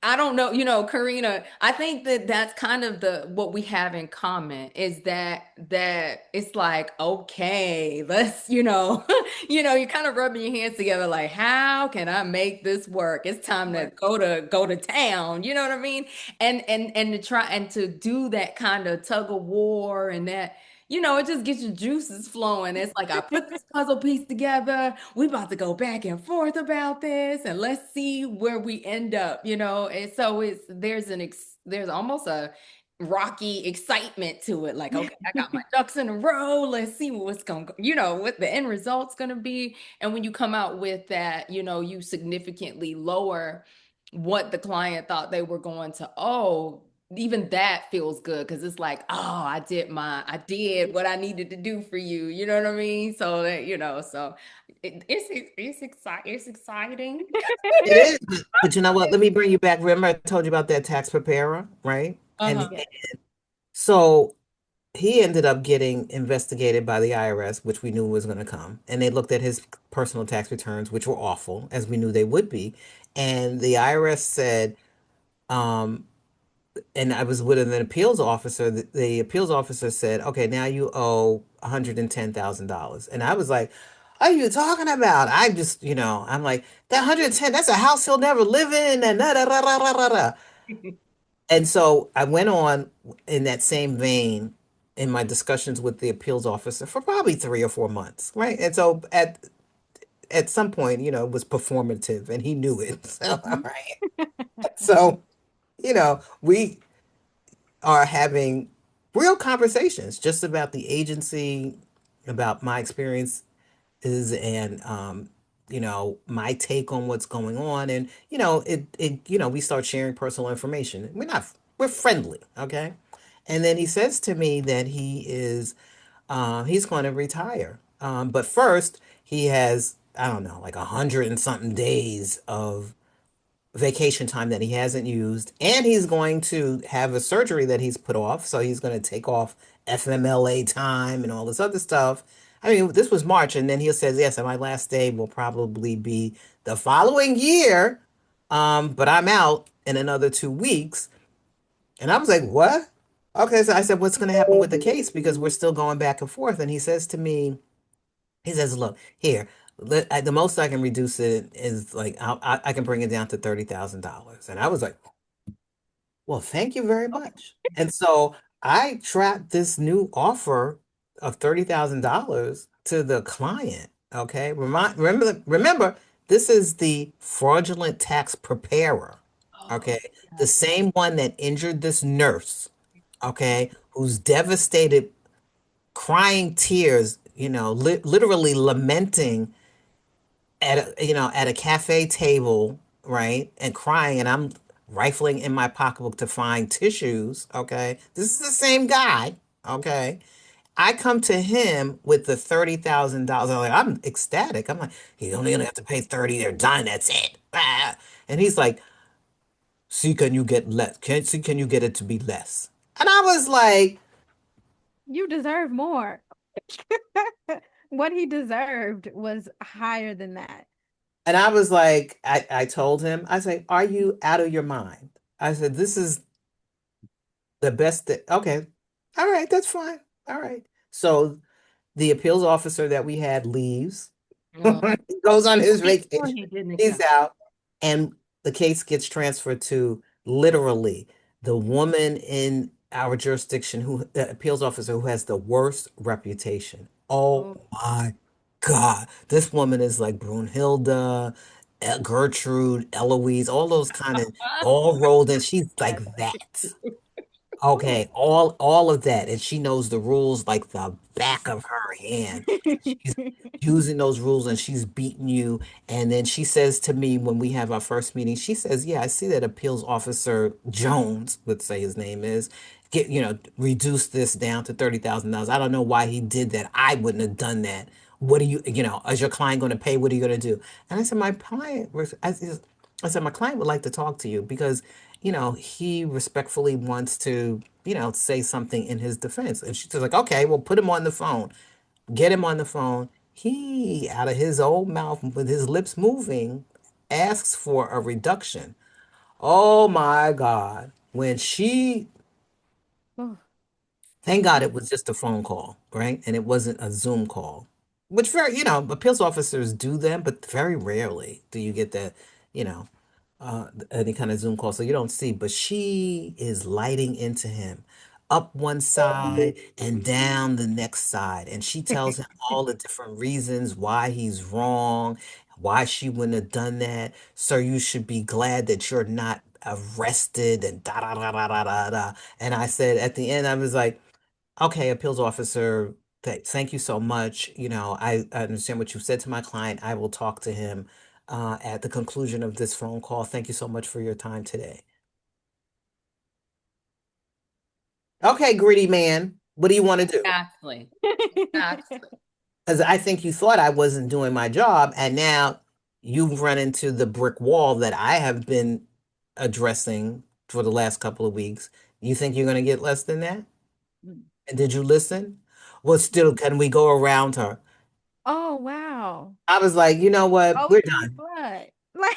I don't know, Kerrina, I think that that's kind of the what we have in common is that it's like, okay, let's, you're kind of rubbing your hands together like, how can I make this work? It's time to Work. go to town, you know what I mean? And to try and to do that kind of tug of war and that it just gets your juices flowing. It's like I put this puzzle piece together. We about to go back and forth about this, and let's see where we end up. And so there's almost a rocky excitement to it. Like, okay, I got my ducks in a row. Let's see what's going, what the end result's going to be. And when you come out with that, you significantly lower what the client thought they were going to owe. Even that feels good because it's like, oh, I did what I needed to do for you. You know what I mean? So that, so it's exciting. It is. But you know what? Let me bring you back. Remember I told you about that tax preparer, right? And Uh-huh. Yes. so he ended up getting investigated by the IRS, which we knew was going to come. And they looked at his personal tax returns, which were awful, as we knew they would be. And the IRS said, um, and I was with an appeals officer. The appeals officer said, "Okay, now you owe $110,000." And I was like, "What are you talking about?" I just, I'm like, "That 110, that's a house he'll never live in." And da, da, da, da, da, da, da. And so I went on in that same vein in my discussions with the appeals officer for probably 3 or 4 months, right? And so at some point, it was performative, and he knew it. So, all right. So, we are having real conversations just about the agency, about my experiences, and my take on what's going on. And we start sharing personal information. We're friendly, okay? And then he says to me that he's going to retire. But first he has, I don't know, like 100 and something days of vacation time that he hasn't used, and he's going to have a surgery that he's put off. So he's going to take off FMLA time and all this other stuff. I mean, this was March, and then he says, "Yes, and my last day will probably be the following year, but I'm out in another 2 weeks." And I was like, "What?" Okay, so I said, "What's going to happen with the case?" Because we're still going back and forth. And he says to me, he says, "Look, here, the most I can reduce it is like I can bring it down to $30,000." And I was like, "Well, thank you very much." And so I tracked this new offer of $30,000 to the client. Okay, remember, this is the fraudulent tax preparer. Oh, Okay, the yeah. same one that injured this nurse. Okay, who's devastated, crying tears, literally lamenting at a cafe table. right? And crying, and I'm rifling in my pocketbook to find tissues, okay? This is the same guy, okay? I come to him with the $30,000. I'm ecstatic. I'm like, he's only gonna have to pay 30, they're done, that's it. Ah. And he's like, see, can you get less? Can you get it to be less? And I was like, You deserve more. What he deserved was higher than that. I told him, I said, are you out of your mind? I said, this is the best that, okay, all right, that's fine. All right. So the appeals officer that we had leaves. Oh, He goes on his make sure vacation. he didn't He's accept. out, and the case gets transferred to literally the woman in our jurisdiction who the appeals officer who has the worst reputation. Oh Oh. my God. This woman is like Brunhilde, Gertrude, Eloise, all those kind of all rolled in. She's like that. Okay, all of that, and she knows the rules like the back of her hand. She's using those rules and she's beating you. And then she says to me when we have our first meeting, she says, "Yeah, I see that appeals officer Jones, let's say his name is, reduce this down to $30,000. I don't know why he did that. I wouldn't have done that. What do is your client going to pay? What are you going to do?" And I said, I said, my client would like to talk to you because he respectfully wants to, say something in his defense. And she's like, okay, well, put him on the phone. Get him on the phone. He, out of his old mouth, with his lips moving, asks for a reduction. Oh my God. Oh, Thank God it was just a phone call, right? And it wasn't a Zoom call, which appeals officers do them, but very rarely do you get that, you know, any kind of Zoom call, so you don't see. But she is lighting into him up one side and down the next side. And she tells him all the different reasons why he's wrong, why she wouldn't have done that. Sir, you should be glad that you're not arrested and da da da da da da da. And I said at the end, I was like, okay, appeals officer, thank you so much. I understand what you said to my client. I will talk to him at the conclusion of this phone call. Thank you so much for your time today. Okay, greedy man, what do you want to do? Exactly. Exactly. Because I think you thought I wasn't doing my job, and now you've run into the brick wall that I have been addressing for the last couple of weeks. You think you're going to get less than that? And did you listen? Well, still, can we go around her? Oh, wow. I was like, you know what? Oh, We're it's like done. what? Like,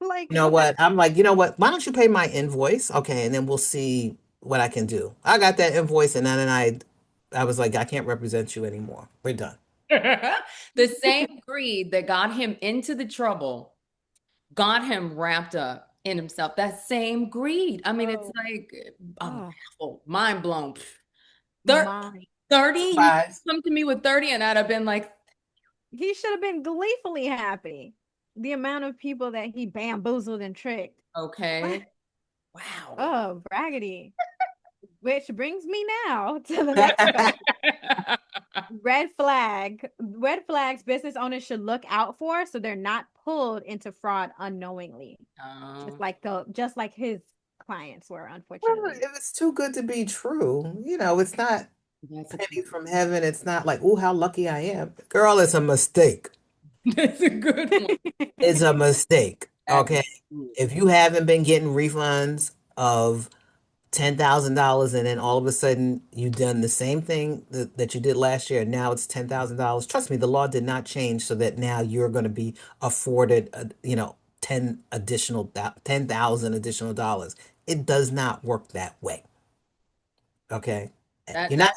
like You know what? what? I'm like, you know what? Why don't you pay my invoice? Okay, and then we'll see what I can do. I got that invoice, and then I was like, I can't represent you anymore. We're done. The same greed that got him into the trouble got him wrapped up in himself. That same greed. I mean, it's Oh, like I'm oh, baffled, mind blown. Thir- my. 30, you Surprise. come to me with 30, and I'd have been like, He should have been gleefully happy. The amount of people that he bamboozled and tricked. What? okay, wow. Oh, braggedy. Which brings me now to the next question. Red flag. Red flags business owners should look out for so they're not pulled into fraud unknowingly. Um, Just like his clients were, Well, unfortunately. if it's too good to be true, it's not that's a pennies from heaven. It's not like, oh, how lucky I am. Girl, it's a mistake. that's a good one. It's a mistake. Okay. Absolutely. If you haven't been getting refunds of $10,000 and then all of a sudden you've done the same thing that you did last year and now it's $10,000. Trust me, the law did not change so that now you're going to be afforded, 10,000 additional dollars. It does not work that way. Okay. That You're not,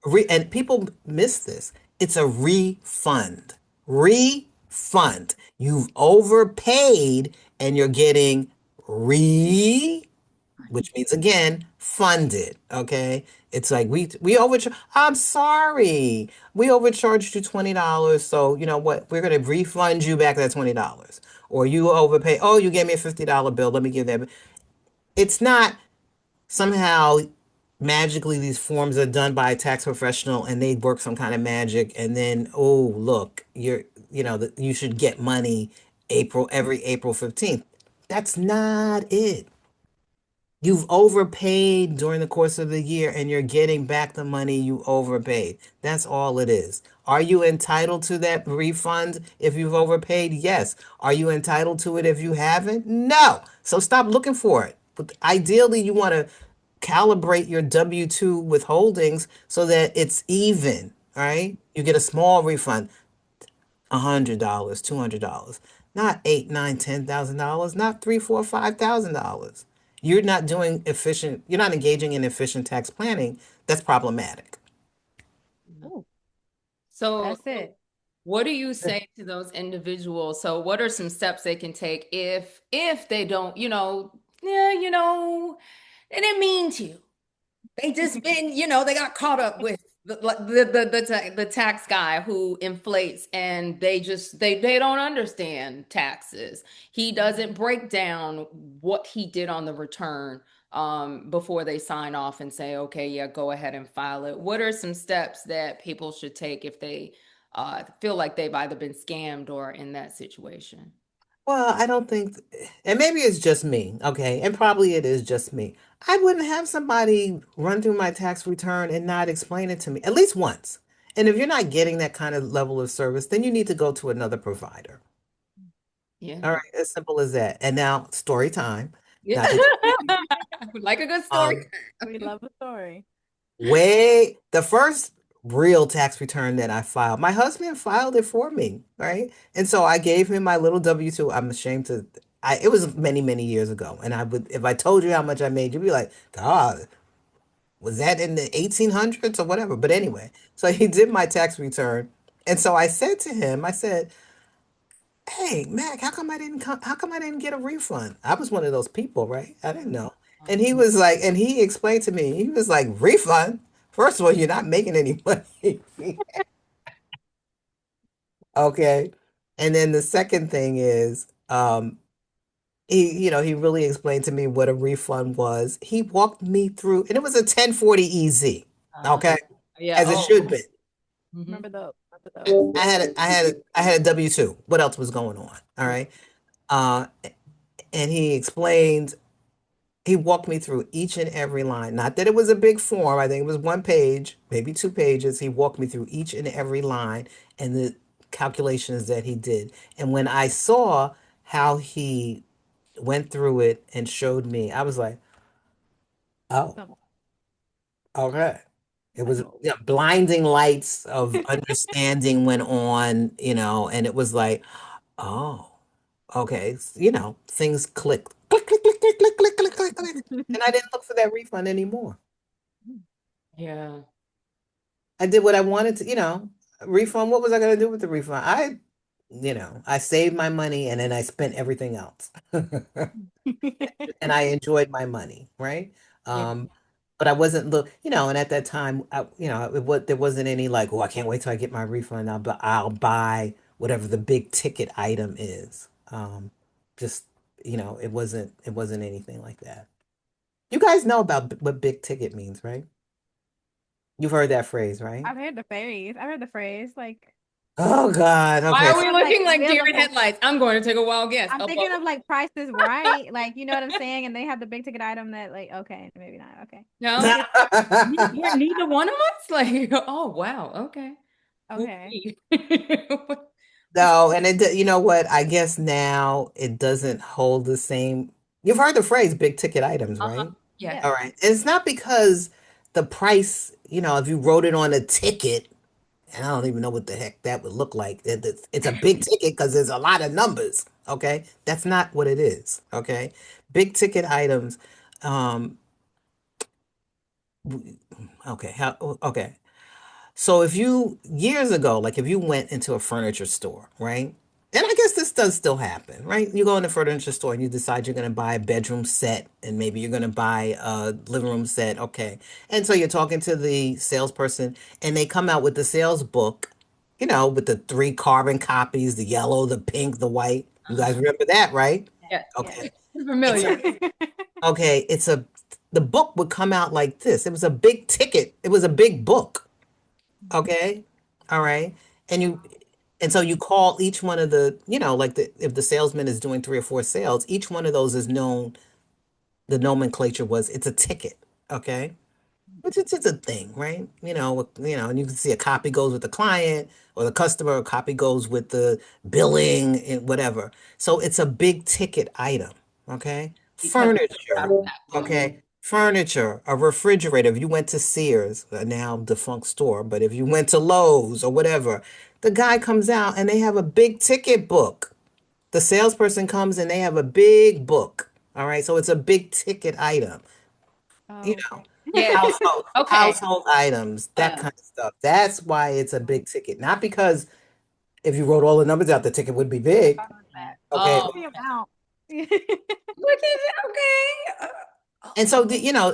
that and people miss this. It's a refund. Refund. You've overpaid and you're getting re which means again funded. Okay, it's like we overcharge. I'm sorry, we overcharged you $20. So you know what? We're gonna refund you back that $20. Or you overpay. Oh, you gave me a $50 bill. Let me give that. It's not somehow magically these forms are done by a tax professional and they work some kind of magic and then oh look you should get money every April 15th. That's not it. You've overpaid during the course of the year and you're getting back the money you overpaid. That's all it is. Are you entitled to that refund if you've overpaid? Yes. Are you entitled to it if you haven't? No. So stop looking for it. But ideally, you want to calibrate your W-2 withholdings so that it's even, right? You get a small refund. $100, $200, not eight, nine, $10,000, not three, four, $5,000. You're not doing efficient, you're not engaging in efficient tax planning. That's problematic. Oh, So, that's it. what do you say to those individuals? So, what are some steps they can take if they don't, yeah, they didn't mean to. They just been, they got caught up with the tax guy who inflates, and they don't understand taxes. He doesn't break down what he did on the return before they sign off and say, okay, yeah, go ahead and file it. What are some steps that people should take if they feel like they've either been scammed or in that situation? Well, I don't think, and maybe it's just me, okay, and probably it is just me. I wouldn't have somebody run through my tax return and not explain it to me at least once. And if you're not getting that kind of level of service, then you need to go to another provider. Yeah. All right, as simple as that. And now, story time. Yeah. Not that, Like a good story. um, We love a story. the first real tax return that I filed, my husband filed it for me, right? And so I gave him my little W-2. I'm ashamed to, it was many, many years ago. And I would, if I told you how much I made, you'd be like, God, was that in the 1800s or whatever? But anyway, so he did my tax return. And so I said to him, I said, hey, Mac, how come I didn't get a refund? I was one of those people, right? I didn't know. And he was like, and he explained to me, he was like, refund? First of all, you're not making any money. Okay. And then the second thing is, he really explained to me what a refund was. He walked me through, and it was a 1040 EZ. Uh, Okay. yeah. As it Oh. should be. Mhm. Remember those. Remember those. I had a W-2. What else was going on? All right. Uh, and he walked me through each and every line. Not that it was a big form. I think it was one page, maybe two pages. He walked me through each and every line and the calculations that he did. And when I saw how he went through it and showed me, I was like, oh, Some okay. It like, was, oh. blinding lights of understanding went on, and it was like, oh, okay. Things clicked. Click, click, click, click, click, click, click, click, click. And I didn't look for that refund anymore. Yeah. I did what I wanted to, refund. What was I going to do with the refund? I saved my money and then I spent everything else. And I enjoyed my money, right? Yeah. Um, but I wasn't and at that time, there wasn't any like, oh, I can't wait till I get my refund. I'll buy whatever the big ticket item is. Just, it wasn't anything like that. You guys know about what big ticket means, right? You've heard that phrase, right? I've heard the phrase. I heard the phrase. Like, Oh God. Why Okay. are thinking we of like looking like deer in bill. headlights? I'm going to take a wild guess. I'm thinking of like Price is Right. Like, you know what I'm saying? And they have the big ticket item that, like, okay, maybe not. Okay. No, neither one of us. Like, oh wow, okay. Okay. No, and you know what? I guess now it doesn't hold the same. You've heard the phrase big ticket items, Uh-huh. right? Yes. All Yes. right. It's not because the price, if you wrote it on a ticket, and I don't even know what the heck that would look like. It's a big ticket because there's a lot of numbers. Okay. That's not what it is. Okay. Big ticket items. Um, okay. Okay. So if you years ago, like if you went into a furniture store, right? And I guess this does still happen, right? You go in the furniture store and you decide you're going to buy a bedroom set and maybe you're going to buy a living room set. Okay. And so you're talking to the salesperson and they come out with the sales book, with the three carbon copies, the yellow, the pink, the white. You guys Uh-huh. remember that, right? Yes. Yes. Okay. It's a Familiar. okay, the book would come out like this. It was a big ticket. It was a big book. Okay. All right. And you Wow. And so you call each one of the, like if the salesman is doing three or four sales, each one of those is known, the nomenclature was it's a ticket. Okay. Which is just a thing, right? And you can see a copy goes with the client or the customer, a copy goes with the billing and whatever. So it's a big ticket item, okay? Because of the Furniture, traffic that goes. okay? Furniture, a refrigerator. If you went to Sears, a now defunct store, but if you went to Lowe's or whatever, the guy comes out and they have a big ticket book. The salesperson comes and they have a big book. All right, so it's a big ticket item. You Oh, know, okay. Yeah. Okay. household items, that Yeah. kind of stuff. That's why it's a big ticket. Not because if you wrote all the numbers out, the ticket would be big. That. Okay. Oh, Just the amount. look at it. Okay. And so,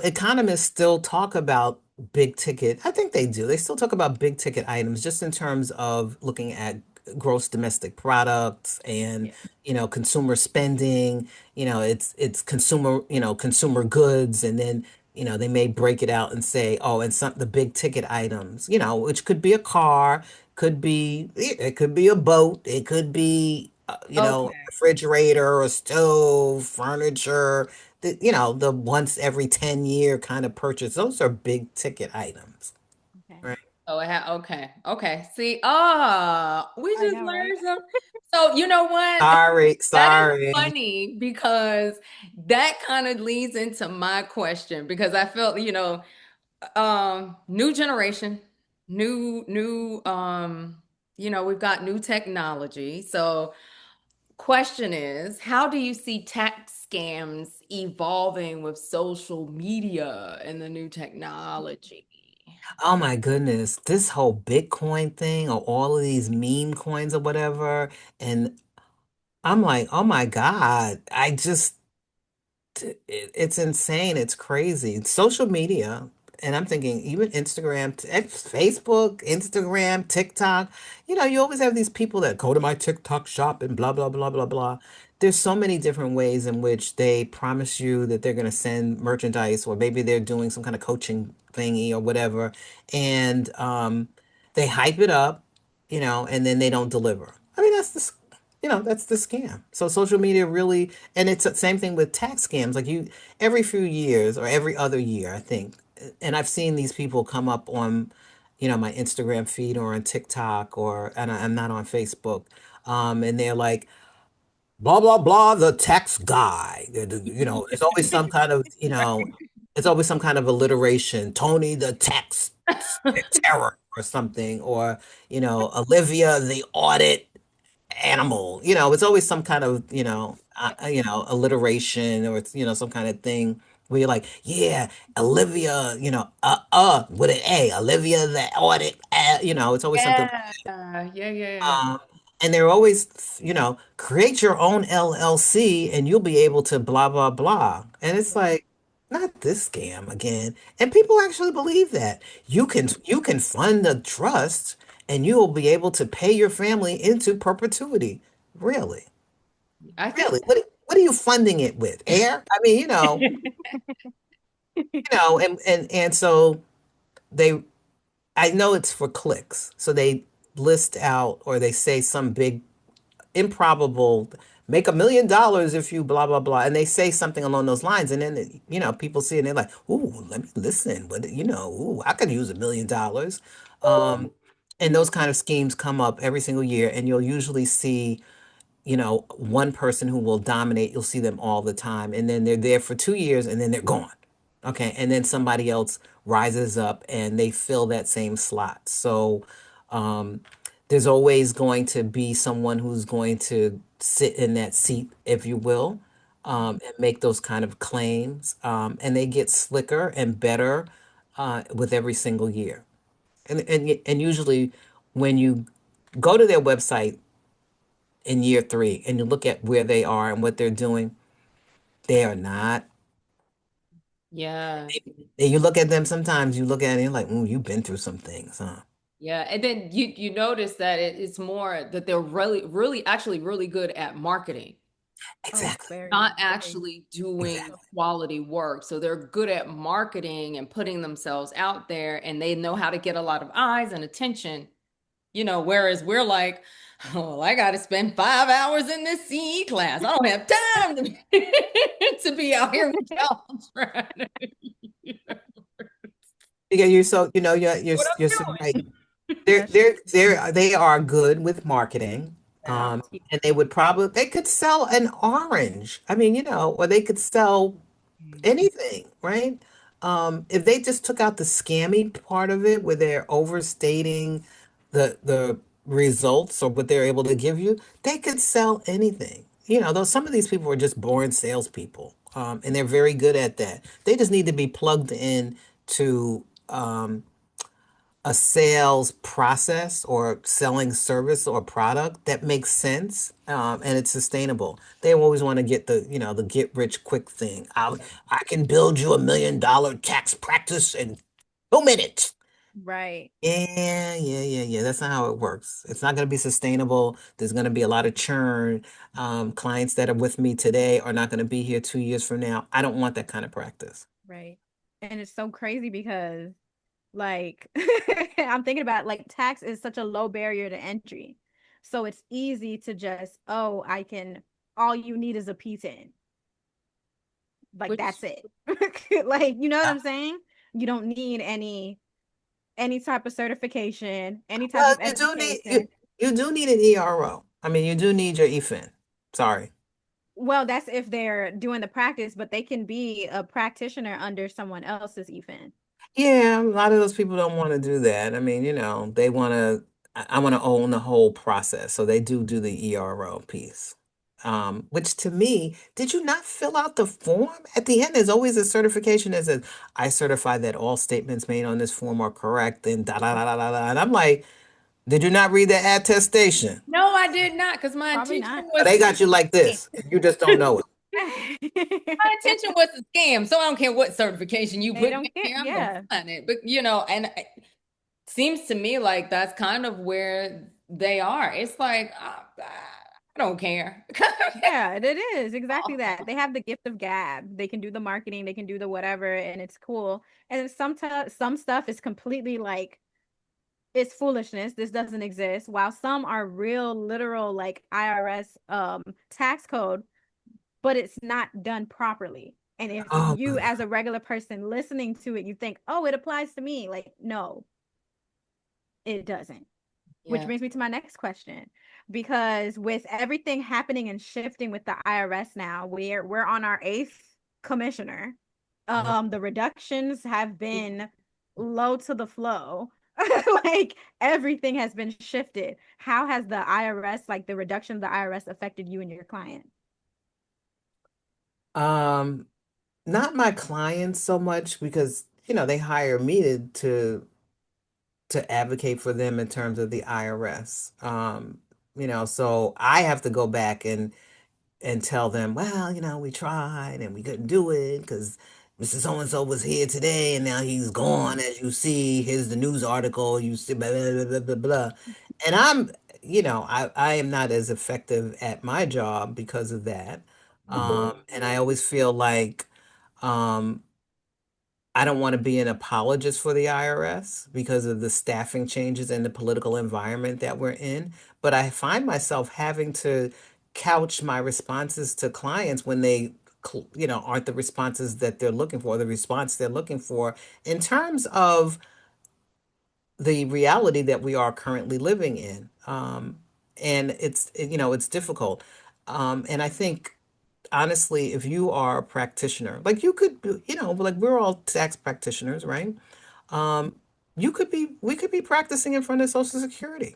economists still talk about big ticket. I think they do. They still talk about big ticket items just in terms of looking at gross domestic products and, Yeah. consumer spending. It's consumer goods. And then, they may break it out and say, oh, and some the big ticket items, which could be a car, it could be a boat, it could be, a Okay. refrigerator, a stove, furniture, the once every 10-year kind of purchase. Those are big ticket items, Okay. right? Oh, okay. Okay. See, we I just know, right? learned some. So, you know what? Sorry, That is sorry. funny because that kind of leads into my question because I felt, new generation, new, we've got new technology. So, question is, how do you see tax scams evolving with social media and the new technology? Oh my goodness, this whole Bitcoin thing or all of these meme coins or whatever. And I'm like, oh my God, it's insane. It's crazy. Social media, and I'm thinking even Instagram, Facebook, Instagram, TikTok. You always have these people that go to my TikTok shop and blah, blah, blah, blah, blah. There's so many different ways in which they promise you that they're going to send merchandise, or maybe they're doing some kind of coaching thingy or whatever. And they hype it up, and then they don't deliver. I mean, that's the scam. So social media really, and it's the same thing with tax scams. Like every few years or every other year, I think, and I've seen these people come up on, my Instagram feed or on TikTok and I'm not on Facebook, and they're like, blah blah blah, the tax guy. It's always some kind of, it's always some kind of alliteration. Tony the tax terror or something, or Olivia the audit animal. It's always some kind of, alliteration, or it's, some kind of thing where you're like, yeah, Olivia, with an A, Olivia the audit, it's always something. Yeah. Um, and they're always, create your own LLC and you'll be able to blah, blah, blah. And it's like, not this scam again. And people actually believe that. You can fund a trust and you will be able to pay your family into perpetuity. Really? I think Really? What are you funding it with? Air? I mean, and so they I know it's for clicks. So they list out or they say some big improbable, make $1 million if you blah blah blah, and they say something along those lines, and then people see it and they're like, "Ooh, let me listen." But ooh, I could use $1 million. Um, and those kind of schemes come up every single year, and you'll usually see one person who will dominate. You'll see them all the time, and then they're there for 2 years, and then they're gone. Okay, and then somebody else rises up, and they fill that same slot. So, um, there's always going to be someone who's going to sit in that seat, if you will, and make those kind of claims. And they get slicker and better with every single year. And usually, when you go to their website in year three and you look at where they are and what they're doing, they are not. yeah. And you look at them sometimes, you look at it and you're like, you've been through some things, huh? Yeah, and then you notice that it's more that they're really actually really good at marketing, Oh, Exactly. very, not very. actually doing Exactly. quality work. So they're good at marketing and putting themselves out there, and they know how to get a lot of eyes and attention. Whereas we're like, Oh, I got to spend 5 hours in this CE class. I don't have time to be out here with y'all trying to Yeah, you're so, what you're so I'm right. That's true. They are good with marketing. Yeah. And they could sell an orange. I mean, or they could sell anything, right? If they just took out the scammy part of it, where they're overstating the results or what they're able to give you, they could sell anything. Though some of these people are just born salespeople, and they're very good at that. They just need to be plugged in to a sales process or selling service or product that makes sense, and it's sustainable. They always want to get the get rich quick thing. I can build you $1 million tax practice in 2 minutes. Right. Yeah, yeah, yeah, yeah. That's not how it works. It's not going to be sustainable. There's going to be a lot of churn. Clients that are with me today are not going to be here 2 years from now. I don't want that kind of practice. Right. And it's so crazy because like I'm thinking about like tax is such a low barrier to entry. So it's easy to just, oh, I can all you need is a P10. Like which that's it. Like, you know what I'm saying? You don't need any type of certification, any type Well, of you do need you education. you do need an ERO. I mean, you do need your EFIN. Sorry. Well, that's if they're doing the practice, but they can be a practitioner under someone else's EFIN. Yeah, a lot of those people don't want to do that. I mean, they want to. I want to own the whole process, so they do the ERO piece. Which to me, did you not fill out the form? At the end, there's always a certification that says, "I certify that all statements made on this form are correct," and da da da da da. Da. And I'm like, did you not read the attestation? no, I did not, because my Probably intention not. was They to got you like scam. this, and you just don't know it. My intention was to scam. So I don't care what certification you They put don't down get, here, I'm gonna yeah. sign it. But and it seems to me like that's kind of where they are. It's like I don't care. Yeah, it is exactly that. They have the gift of gab. They can do the marketing, they can do the whatever, and it's cool. And sometimes some stuff is completely like it's foolishness. This doesn't exist. While some are real, literal, like IRS tax code, but it's not done properly. And if Oh my you, God. as a regular person listening to it, you think, "Oh, it applies to me," like no, it doesn't. Which Yeah. brings me to my next question. Because with everything happening and shifting with the IRS now, we're on our eighth commissioner. Yep. The reductions have been low to the flow. Like everything has been shifted. How has the IRS, like the reduction of the IRS, affected you and your client? Um, Not my clients so much because, they hire me to advocate for them in terms of the IRS. So I have to go back and tell them, well, we tried and we couldn't do it because Mr. So-and-so was here today and now he's gone. As you see, here's the news article, you see, blah, blah, blah, blah, blah, blah. And I am not as effective at my job because of that. And I always feel like, um, I don't want to be an apologist for the IRS because of the staffing changes and the political environment that we're in. But I find myself having to couch my responses to clients when they, aren't the responses that they're looking for, the response they're looking for in terms of the reality that we are currently living in. And it's difficult. And I think honestly, if you are a practitioner, like you could, like we're all tax practitioners, right? Um, we could be practicing in front of Social Security.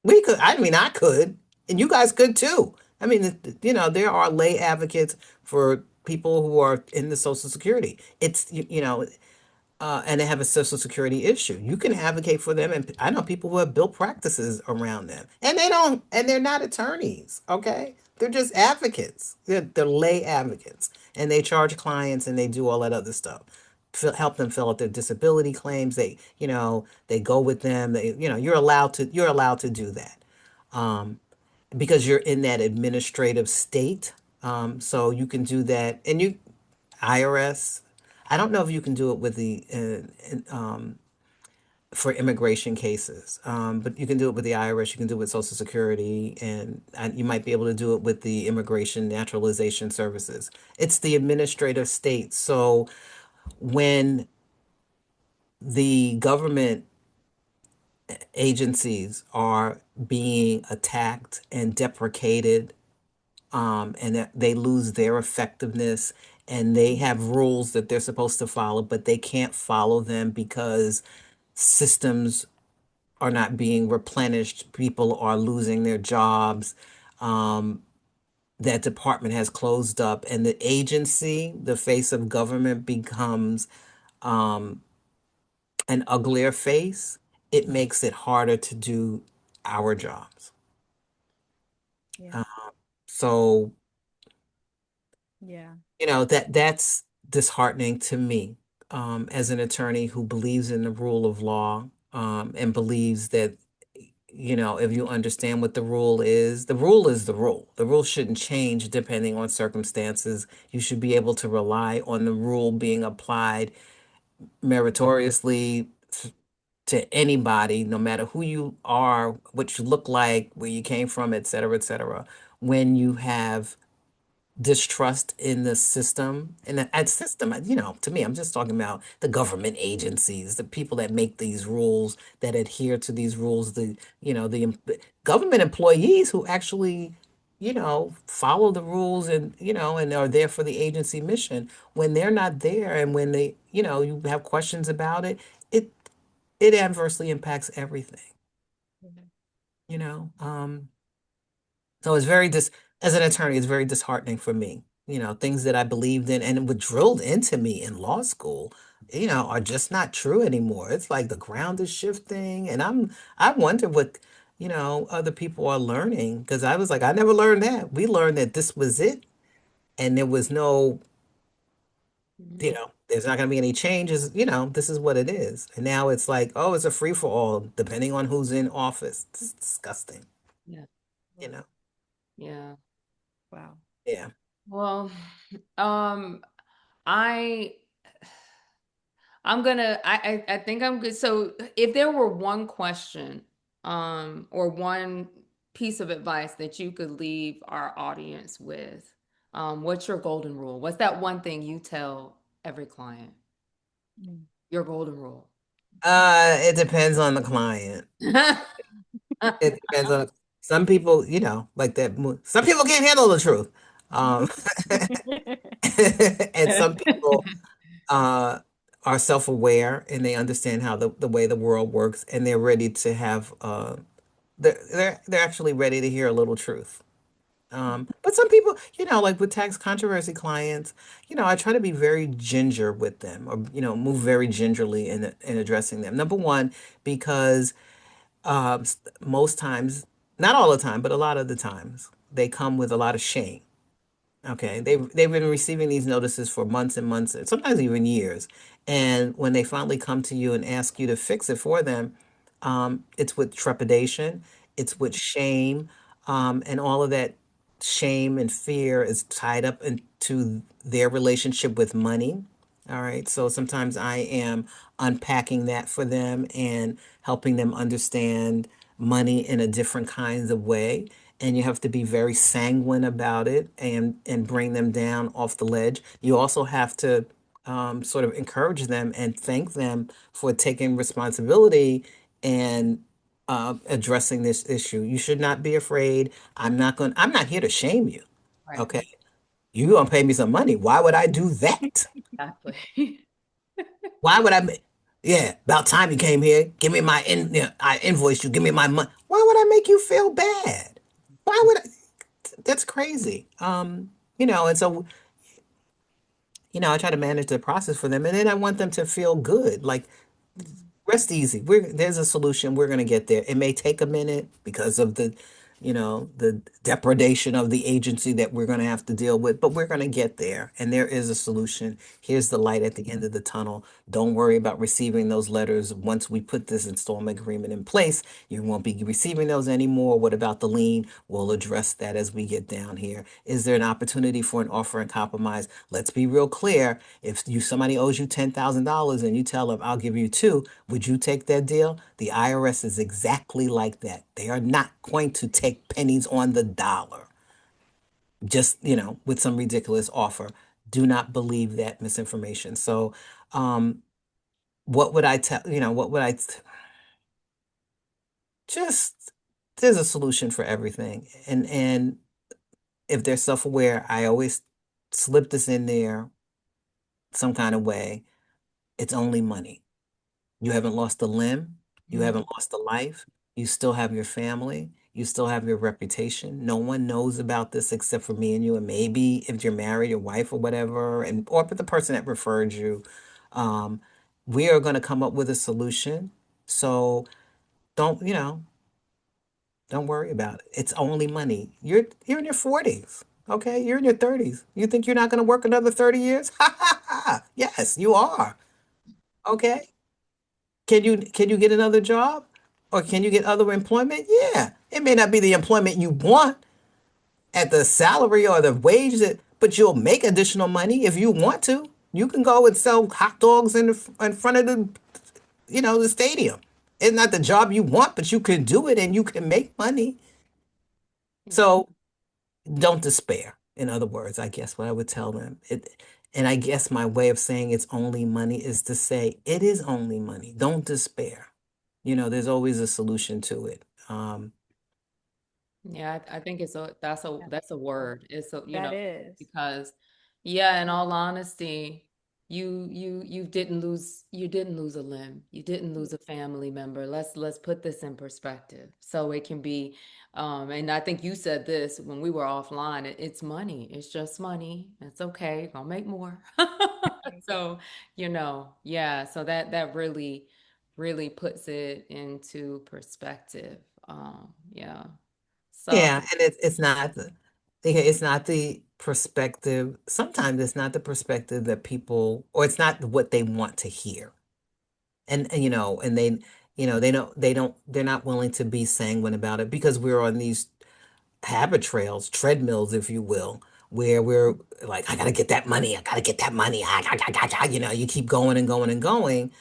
I mean, I could, and you guys could too. I mean, there are lay advocates for people who are in the Social Security. And they have a Social Security issue. You can advocate for them, and I know people who have built practices around them, and they're not attorneys, okay? They're just advocates. They're lay advocates, and they charge clients and they do all that other stuff. Help them fill out their disability claims. They go with them. You're allowed to do that, um, because you're in that administrative state. So you can do that, and IRS. I don't know if you can do it with the for immigration cases. But you can do it with the IRS, you can do it with Social Security, and you might be able to do it with the Immigration Naturalization Services. It's the administrative state. So when the government agencies are being attacked and deprecated, and that they lose their effectiveness, and they have rules that they're supposed to follow, but they can't follow them because systems are not being replenished, people are losing their jobs, that department has closed up, and the agency, the face of government, becomes an uglier face. It makes it harder to do our jobs. Yeah. Uh, so, Yeah. that's disheartening to me, as an attorney who believes in the rule of law, and believes that, if you understand what the rule is, the rule is the rule. The rule shouldn't change depending on circumstances. You should be able to rely on the rule being applied meritoriously to anybody, no matter who you are, what you look like, where you came from, et cetera, et cetera. When you have distrust in the system, and that system, to me, I'm just talking about the government agencies, the people that make these rules, that adhere to these rules, government employees who actually, follow the rules, and are there for the agency mission. When they're not there, and when you have questions about it, it it adversely impacts everything, Mhm. you know. So it's as an attorney, it's very disheartening for me. Things that I believed in and were drilled into me in law school, are just not true anymore. It's like the ground is shifting, and I wonder what, other people are learning, because I was like, I never learned that. We learned that this was it, and there was no, Mhm. there's not going to be any changes. This is what it is. And now it's like, oh, it's a free for all, depending on who's in office. It's disgusting, Yeah. you know. Yeah. Wow. Yeah. Well, um, I I'm gonna I think I'm good. So if there were one question, or one piece of advice that you could leave our audience with, what's your golden rule? What's that one thing you tell every client? Mm. Your golden rule. It depends on the client. It depends on some people, like that. Some people can't handle the truth. Um, and some people uh are self-aware, and they understand how the way the world works, and they're ready to have they're actually ready to hear a little truth. But some people, like with tax controversy clients, I try to be very ginger with them, or, move very gingerly in addressing them. Number one, because most times, not all the time, but a lot of the times, they come with a lot of shame. Okay, they've been receiving these notices for months and months, and sometimes even years. And when they finally come to you and ask you to fix it for them, it's with trepidation, it's with shame, and all of that shame and fear is tied up into their relationship with money. All right, so sometimes I am unpacking that for them and helping them understand money in a different kinds of way. And you have to be very sanguine about it, and bring them down off the ledge. You also have to sort of encourage them and thank them for taking responsibility and addressing this issue. You should not be afraid. I'm not here to shame you. Right. Okay. You gonna pay me some money. Why would I do that? Exactly. Why would I? Yeah, about time you came here. Give me I invoiced you. Give me my money. Why would I make you feel bad? Why would I? That's crazy. And so, I try to manage the process for them, and then I want them to feel good. Like, Mhm. rest easy. There's a solution. We're gonna get there. It may take a minute because of the the depredation of the agency that we're going to have to deal with, but we're going to get there. And there is a solution. Here's the light at the end of the tunnel. Don't worry about receiving those letters. Once we put this installment agreement in place, you won't be receiving those anymore. What about the lien? We'll address that as we get down here. Is there an opportunity for an offer and compromise? Let's be real clear. If somebody owes you $10,000 and you tell them, I'll give you two, would you take that deal? The IRS is exactly like that. They are not going to take pennies on the dollar just, with some ridiculous offer. Do not believe that misinformation. So, what would I tell, what would just, there's a solution for everything. And if they're self-aware, I always slip this in there some kind of way. It's only money. You haven't lost a limb. You Mm. haven't lost a life. You still have your family. You still have your reputation. No one knows about this except for me and you, and maybe if you're married, your wife or whatever, and or the person that referred you. Um, we are going to come up with a solution. So don't, don't worry about it. It's only money. You're in your 40s. Okay, you're in your 30s. You think you're not going to work another 30 years? Ha ha ha. Yes, you are. Okay. Can you get another job? Or can you get other employment? Yeah. It may not be the employment you want at the salary or the wage that, but you'll make additional money if you want to. You can go and sell hot dogs in front of the stadium. It's not the job you want, but you can do it and you can make money. Yeah. So don't despair. In other words, I guess what I would tell them. And I guess my way of saying it's only money is to say it is only money. Don't despair. There's always a solution to it. Yeah, I think Yeah. that's a word. It's a, That is. because yeah, in all honesty, you didn't lose a limb. You didn't lose a family member. Let's put this in perspective so it can be and I think you said this when we were offline. It's money. It's just money. It's okay. You're gonna make more. So, yeah, so that really puts it into perspective. Yeah. So, Yeah, and it's not the perspective. Sometimes it's not the perspective that people, or it's not what they want to hear. And they're not willing to be sanguine about it because we're on these habit trails, treadmills, if you will, where we're like, I gotta get that money, I gotta get that money, you keep going and going and going.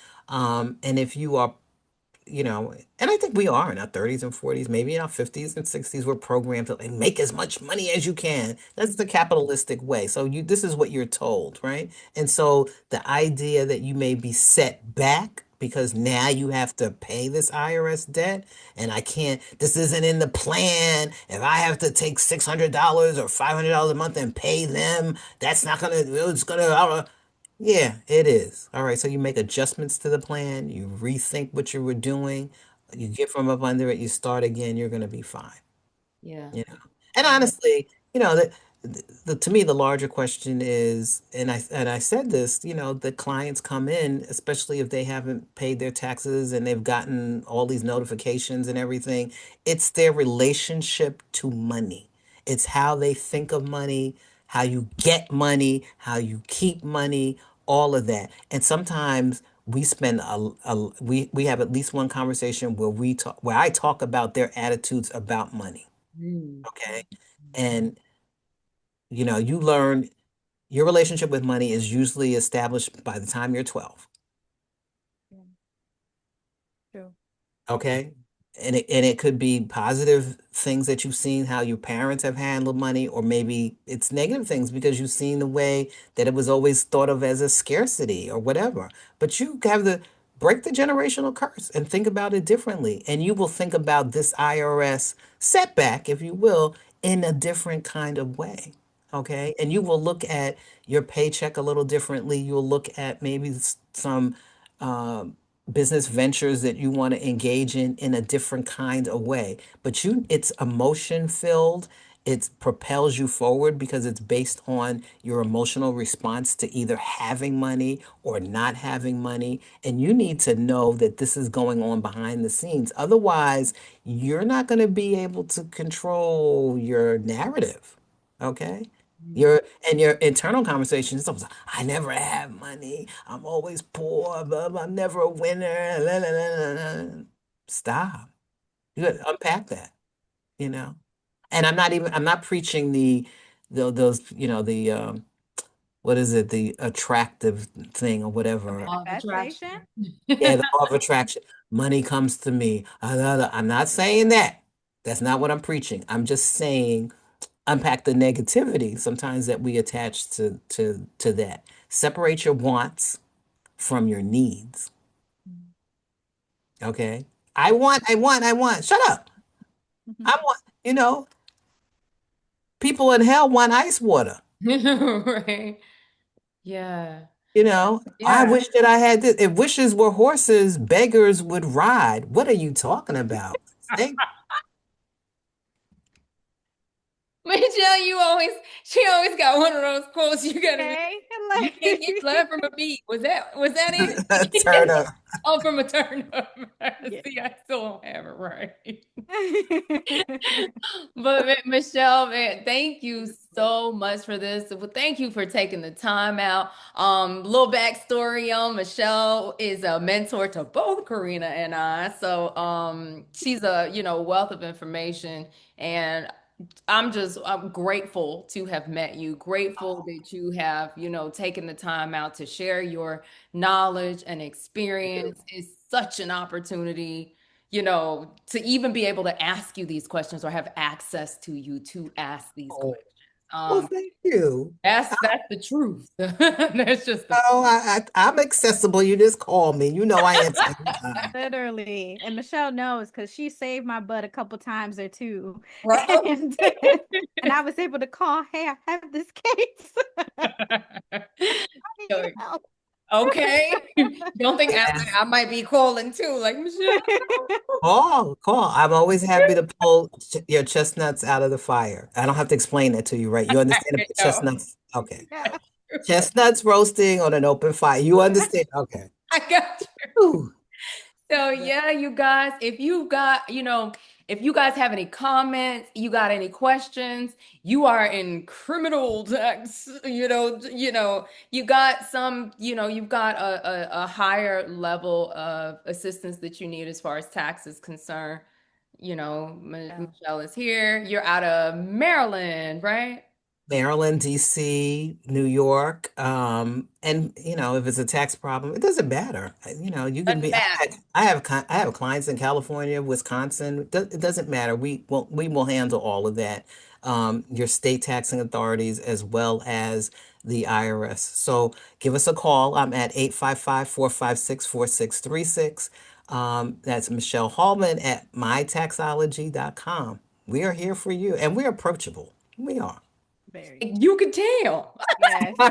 And if you are and I think we are in our 30s and 40s, maybe in our 50s and 60s, we're programmed to like, make as much money as you can. That's the capitalistic way. So this is what you're told, right? And so the idea that you may be set back because now you have to pay this IRS debt and this isn't in the plan. If I have to take $600 or $500 a month and pay them, that's not gonna, it's gonna, yeah, it is. All right, so you make adjustments to the plan, you rethink what you were doing, you get from up under it, you start again, you're going to be fine. yeah. You know. And Yeah. honestly, to me the larger question is, and I said this, the clients come in, especially if they haven't paid their taxes and they've gotten all these notifications and everything, it's their relationship to money. It's how they think of money, how you get money, how you keep money, all of that. And sometimes we spend we have at least one conversation where I talk about their attitudes about money. Mm. Okay. And you learn your relationship with money is usually established by the time you're 12. Yeah, true. Okay. And it could be positive things that you've seen how your parents have handled money, or maybe it's negative things because you've seen the way that it was always thought of as a scarcity or whatever. But you have to break the generational curse and think about it differently. And you will think about this IRS setback, if you will, in a different kind of way. Okay. And you will look at your paycheck a little differently. You'll look at maybe some um, business ventures that you want to engage in a different kind of way. But it's emotion filled. it propels you forward because it's based on your emotional response to either having money or not having money. And you need to know that this is going on behind the scenes. Otherwise, you're not going to be able to control your narrative. Okay? Your and your internal conversations. It's always like, I never have money. I'm always poor. Blah, blah, I'm never a winner. La, la, la, la, la. Stop. You gotta unpack that, you know. And I'm not preaching those, the what is it, the attractive thing or The whatever. Law of attraction. manifestation. Yeah, the law of attraction. Money comes to me. I'm not saying that. That's not what I'm preaching. I'm just saying unpack the negativity sometimes that we attach to that. Separate your wants from your needs. Okay. I want. Shut up. I want, people in hell want ice water. Right. Yeah. I Yeah. wish that I had this. If wishes were horses, beggars would ride. What are you talking about? Thank Michelle, she always got one of those quotes. You gotta be, Okay. you can't get blood from a beet. Was that it? Turner. Oh, from a turnip. Yeah. See, I still don't have it right. But Michelle, man, thank you so much for this. Well, thank you for taking the time out. Little backstory on Michelle is a mentor to both Kerrina and I. So she's a wealth of information, and I'm grateful to have met you. Grateful that you have, taken the time out to share your knowledge and experience. It's such an opportunity, to even be able to ask you these questions or have access to you to ask these Oh, questions. well, Um, thank you. that's the truth. That's just the truth. Oh, I'm accessible. You just call me. You know I answer anytime. Literally. And Michelle knows because she saved my butt a couple times or two. Right. And and I was able to call, hey, I have this case. I need So, help. okay. Don't think I might be calling too, like Michelle. Call. I'm always happy to pull your chestnuts out of the fire. I don't have to explain that to you, right? You understand about No. chestnuts? Okay. Yeah. Chestnuts roasting on an open fire. You understand? Okay. I got you. Ooh. So yeah, you guys, if you guys have any comments, you got any questions, you are in criminal tax, you got you've got a higher level of assistance that you need as far as tax is concerned. Yeah. Michelle is here. You're out of Maryland, right? Maryland, DC, New York, and if it's a tax problem, it doesn't matter. You can Doesn't be. matter. I have clients in California, Wisconsin. It doesn't matter. We will handle all of that. Your state taxing authorities as well as the IRS. So give us a call. I'm at 855-456-4636. That's Michelle Hallman at mytaxology.com. We are here for you, and we're approachable. We are. Very. You could tell. Yes. Y'all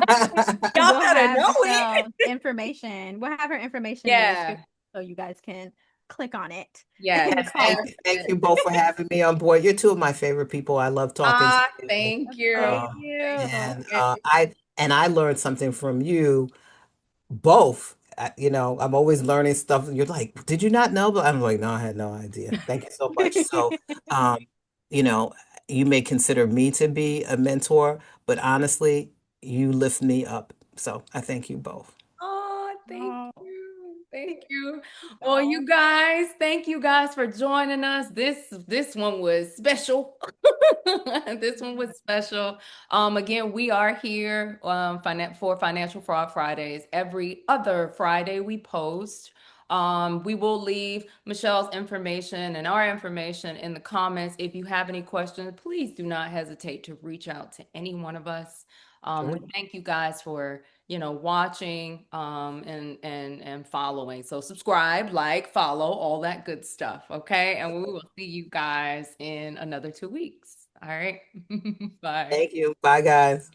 We'll better have know it. Michelle's information. We'll have her information in the Yeah. description so you guys can click on it Yes. and call her. Thank you both for having me on board. You're two of my favorite people. I love talking to Ah, you. thank you. Thank Um, you. Thank and you. I learned something from you both. I'm always learning stuff. You're like, did you not know? But I'm like, no, I had no idea. Thank you so much. So, um, you know, you may consider me to be a mentor, but honestly, you lift me up. So I thank you both. Oh, thank Oh, you. Thank you. Well, no. you guys, thank you guys for joining us. This one was special. This one was special. Again, we are here for Financial Fraud Fridays. Every other Friday we post. We will leave Michelle's information and our information in the comments. If you have any questions, please do not hesitate to reach out to any one of us. Sure. Thank you guys for watching and following. So subscribe, like, follow, all that good stuff. Okay. And we will see you guys in another 2 weeks. All right. Bye. Thank you. Bye, guys.